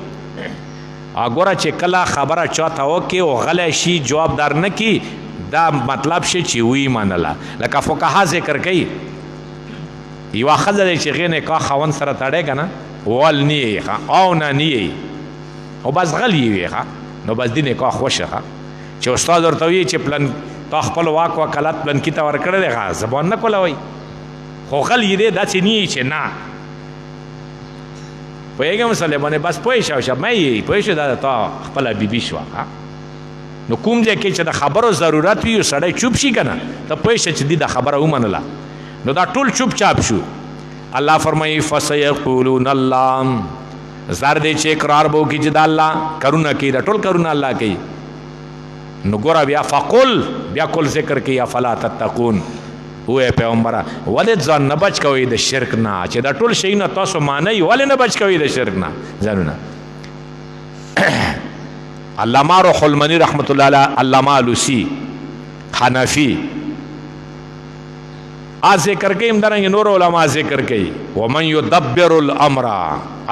ګوره چې کله خبره چاته وکړي او غلی شي، جوابدار نه کي، دا مطلب شي چې وی منله. لکه فقها ذکر کوي، یوه ښځه دی چې هغې نکاح خاوند سره تړی که نه، وال نه یې او نه نه او بس غلی وي، نو بس دې نکاح خوشه. چې استاد ورته وایي چې پلن تا خپل واک وکالت پلنکي ته ورکړی دی، زبان نه کولوئ، خو غلی دی، داسې نه یي چې نه. پوهېږې مسلې باندې بس پوه شه، مه یې پوه شو، دا تا خپله بیبي شوه. نو کوم ځای کې چې د خبرو ضرورت وي سړی چوپ شي که نه، ته پوه شه چې دې د خبره ومنله. نو دا ټول چوپ چاپ شو. الله فرمایي فسیقولون الله، زر دی چې اقرار به وکړي چې د الله کارونه کوي، دا ټول کارونه الله کوي. نو ګوره بیا فقل بیا کل ذکر کې یا فلا تتقون وې پیغمبره ولې ځان نه بچ کوئ د شرک نه چې دا ټول شی نه تاسو مانئ ولې نه بچ کوئ د شرک نه ځانونه علامه روح المنی رحمت الله علیه علامه علوسی حنفی ذکر کئی امدارنگ نور علماء ذکر کئی ومن یدبر الامر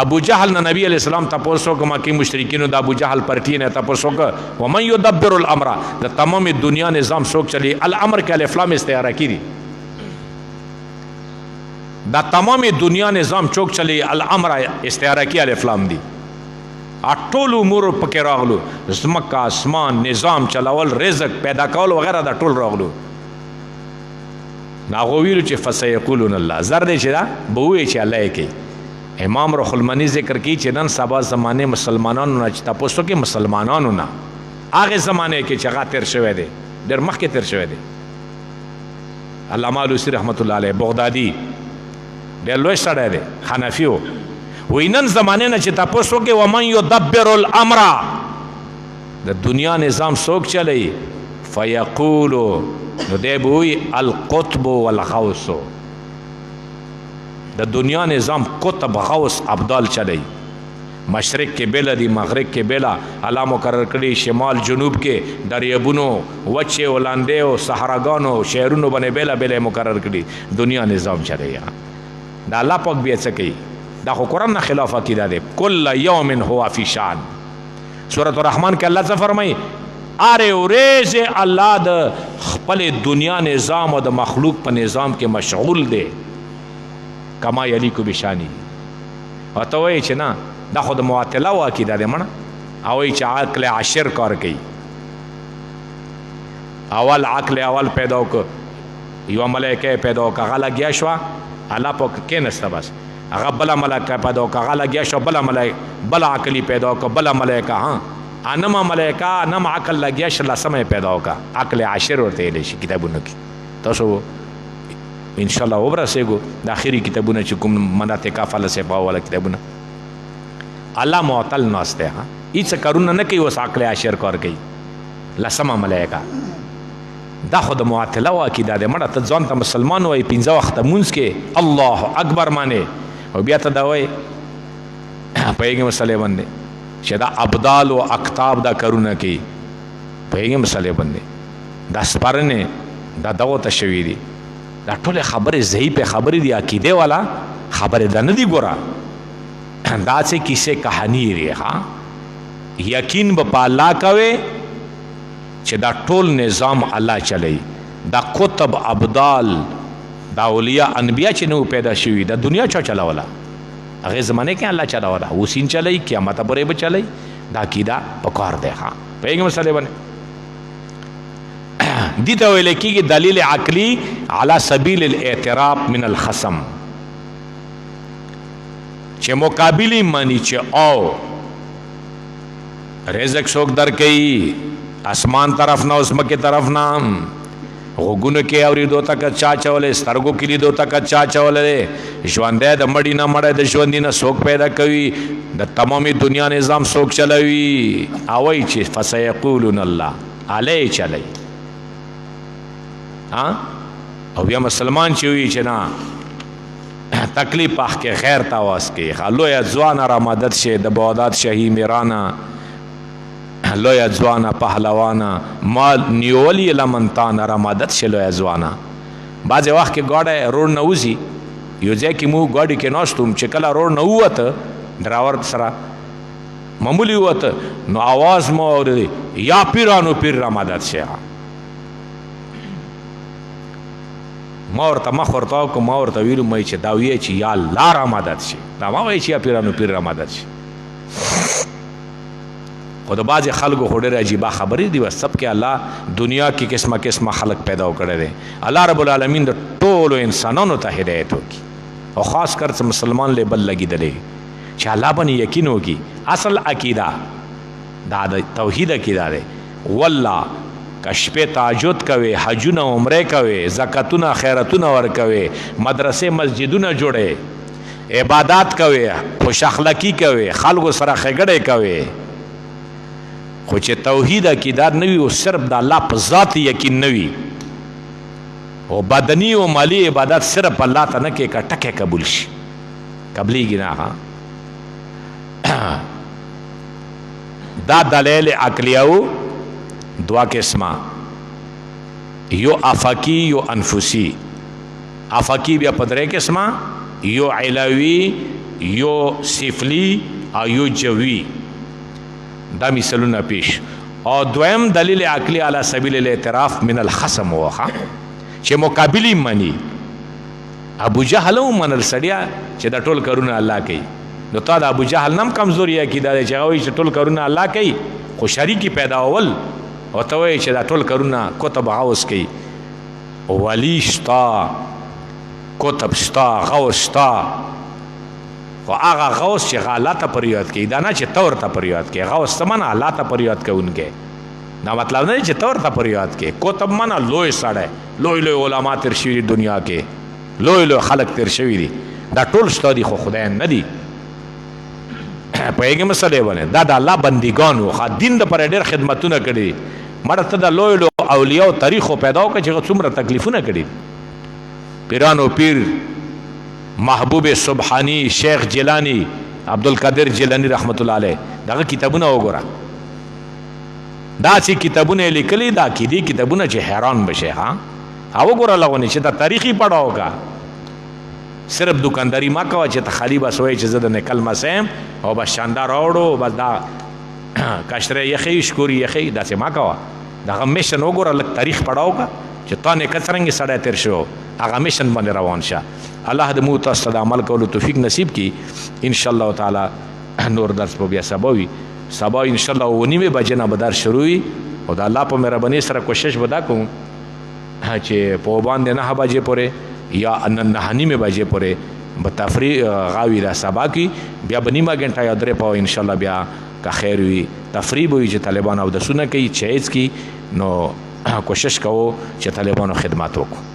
ابو جہل نے نبی علیہ السلام تپوسو کہ مکی مشرکینو دا ابو جہل پرٹی نے تپوسو کہ ومن یدبر الامر دا تمام دنیا نظام سوک چلی الامر کے الف لام استعارہ کی دی دا تمام دنیا نظام چوک چلی الامر استعارہ کی الف لام دی ټول امور پکې راغلو زمکه اسمان نظام چلاول رزق پیدا کول وغیرہ دا ټول راغلو ناغو ویلو چې فسیقولون الله زر دی چې دا به ووایي چې الله یې کوي امام روح المنی ذکر کوي چې نن سبا زمانې مسلمانانو نه چې تاسو کې مسلمانانو نه هغه زمانه کې چې هغه تیر شوی دی ډېر مخکې تیر شوی دی علامه علوسی رحمت الله علیه بغدادي ډېر لوی سړی دی حنفي و وی نن زمانه نه چې تاسو کې ومن یدبر الامر د دنیا نظام څوک چلی فیقولو نو دی بوی القطب والغوث د دنیا نظام قطب غوث ابدال چلی مشرق کې بیله دی مغرب کې بیله الله مقرر کړي شمال جنوب کې دریابونو وچې او لاندې او صحراګانو شهرونو باندې بیله بیله مقرر کړي دنیا نظام چلی دا الله پاک بیا څه کوي دا خو قرآن نه خلاف عقیده دی کل یوم هو فی شان سورۃ الرحمن کې الله څه فرمایي اره ورځ الله د خپل دنیا نظام او د مخلوق په نظام کې مشغول دی کما یلیکو بشانی او ته وایي چې نه دا خو د معطله و عقیده دی مړه او وایي چې عقل عشر کار کوي اول عقل اول پیدا وکړه یوه ملایکه پیدا وکړه هغه لګیا شوه الله پاک کېنسته بس هغه بله ملایکه پیدا وکړه هغه لګیا شوه بله عقلي پیدا وکړه بله ملایکه ها انما ملائکه انما عقل لګیا شل سمه پیدا وکا عقل عاشر ورته ویل شي کتابونو کې تاسو ان شاء الله ورسېګو د اخري کتابونه چې کوم مناطق فلسفه ولا کتابونه الله معطل ناشته ها هیڅ کارونه نه کوي وس عقل عاشر کار کوي لسمه ملائکه دا خو د معطله و عقیده ده مړه ته ځان ته مسلمان وای 15 وخت مونږ کې الله اکبر معنی او بیا ته دا وای پیغمبر مسلې باندې چې دا ابدال و اکتاب دا کارونه کوي پیغمبر مسلې باندې دا سپارنه دا دغه ته شوی دي دا ټول خبره ضعیف خبره دي عقیده والا خبره ده نه دی ګوره دا څه کیسه کہانی دی ها یقین به الله کوي چې دا ټول نظام الله چلی دا کتب ابدال دا اولیاء انبیاء چې نو پیدا شوی دا دنیا چا چلاولا هغه زمانه کې الله چلاولا اوسین چلی قیامت پورې به چلی دا عقیده پکار دی ها پیغمبر صلی الله علیه وسلم دي ته ویل کېږي دلیل عقلی علی سبیل الاعتراف من الخصم چې مقابلی مانی چې او رزق څوک درکوي اسمان طرف نه اسمکه طرف نه غوګونو کې اورېدو ته که چا چولې سترګو کې لیدو ته که چا چولې ژوندی د مړي نه مړی د ژوندي نه څوک پیدا کوي د تمامي دنیا نظام څوک چلوي او وایي چې فسیقولون الله علی چلی او بیا مسلمان چې وي چې نه تکلیف پاک کې خیر تاواز کې لویه ځوانه را مدد شه د بغداد شهی میرانه لویه ځوانه پهلوانه مال نیولی لمنتانه را مدد شه لویه ځوانه بعضې وخت کې ګاډی روډ نه وځي یو ځای کې مو ګاډي کې ناستوم چې کله روډ نه ووته ډرایور سره معمولی ووته نو آواز مو اورېدی یا پیرانو پیر را مدد شه ما ورته مخ ورته وکړو ما ورته ویلو مې چې دا ویې چې یا الله را مدد شي دا ما وایي چې یا پیرانو پیر را مدد شي خو د بعضې خلکو خو ډېرې عجیبه خبرې دي بس سب کې الله دنیا کې قسمه قسمه خلق پیدا کړی دی الله رب العالمین د ټولو انسانانو ته هدایت وکړي او خاص کر چې مسلمان لیبل لګېدلی چې الله باندې یقین وکړي اصل عقیده دا د توحید عقیده دی والله کشپې تهجد کوي حجونه عمرې کوي زکاتونه خیراتونه ورکوي مدرسې مسجدونه جوړې عبادات کوي خوش اخلاقی کوي خلکو سره ښېګړې کوي خو چې توحید عقیده نه وي او صرف د الله په ذات یقین نه وي او بدنی او مالی عبادت صرف الله ته نه کې کا ټکه قبول شي قبليږي نه دا دلیل عقلیو دوا قسمه یو افاقی یو انفسی افاقی بیا په درې قسمه یو علوی یو سفلی او یو جوی دا مثالونه پیش او دویم دلیل عقلی علی سبیل الاعتراف من الخصم وخه چې مقابلی منی ابو جهل ومنل سړیا چې دا ټول کارونه الله کوي نو تا د ابو جهل نم کمزوري عقیده ده چې هغه چې ټول کارونه الله کوي خو شریکی پیدا اول او ته وایي چې دا ټول کارونه کتب غوث کوي ولی شتا کتب شتا غوث شتا خو هغه غوث چې الله ته پریاد کوي دا نه چې تور ته پریاد کوي غوث ته منه الله ته پریاد کوونکی دا مطلب نه چې تور ته پریاد کوي کتب منه لوی سړی لوی لوی علما تیر شوي دنیا کې لوی لوی خلق تیر شوي دي دا ټول شته دي خو خدای نه دي پوهېږې مسلې باندې دا د الله بندګانو ښه دین دپاره ډېر خدمتونه کړي مړه ته د لوی لوی اولیاو تاریخو پیدا وکړه چې هغه څومره تکلیفونه کړي پیرانو پیر محبوب سبحانی شیخ جیلانی عبدالقادر جیلانی رحمت الله علیه دغه کتابونه وګوره داسې کتابونه یې لیکلي دا عقیدې کتابونه چې حیران بشي ها وګوره لغونې چې دا تاریخي پړاو کا صرف دکانداری ما کوه چې ته خالی بس وایي چې زه د نکل مسیم او بس شاندار راوړو بس دا کشره یخی شکوري یخی داسې ما کوه دغه میشن وګوره لږ تاریخ پړاو کا چې تا نه څرنګه سړی تیر شو هغه میشن باندې روان شه الله دې موږ تاسو ته د عمل کولو توفیق نصیب کړي ان شاء الله تعالی نور درس به بیا سبا وي سبا ان شاء الله 9 بجې نه به درس شروع وي او د الله په مهرباني سره کوشش ودا کوم چې په باندې 9 بجې پورې یا 9:30 بجې پورې به تفریح غاوي را سبا کی بیا به نیمه غنټه یا درې پاو ان شاء الله بیا که خیر وي تفریح وي چې طالبان او د سونه کوي چیز کی نو کوشش کوو چې طالبانو خدمت وکړو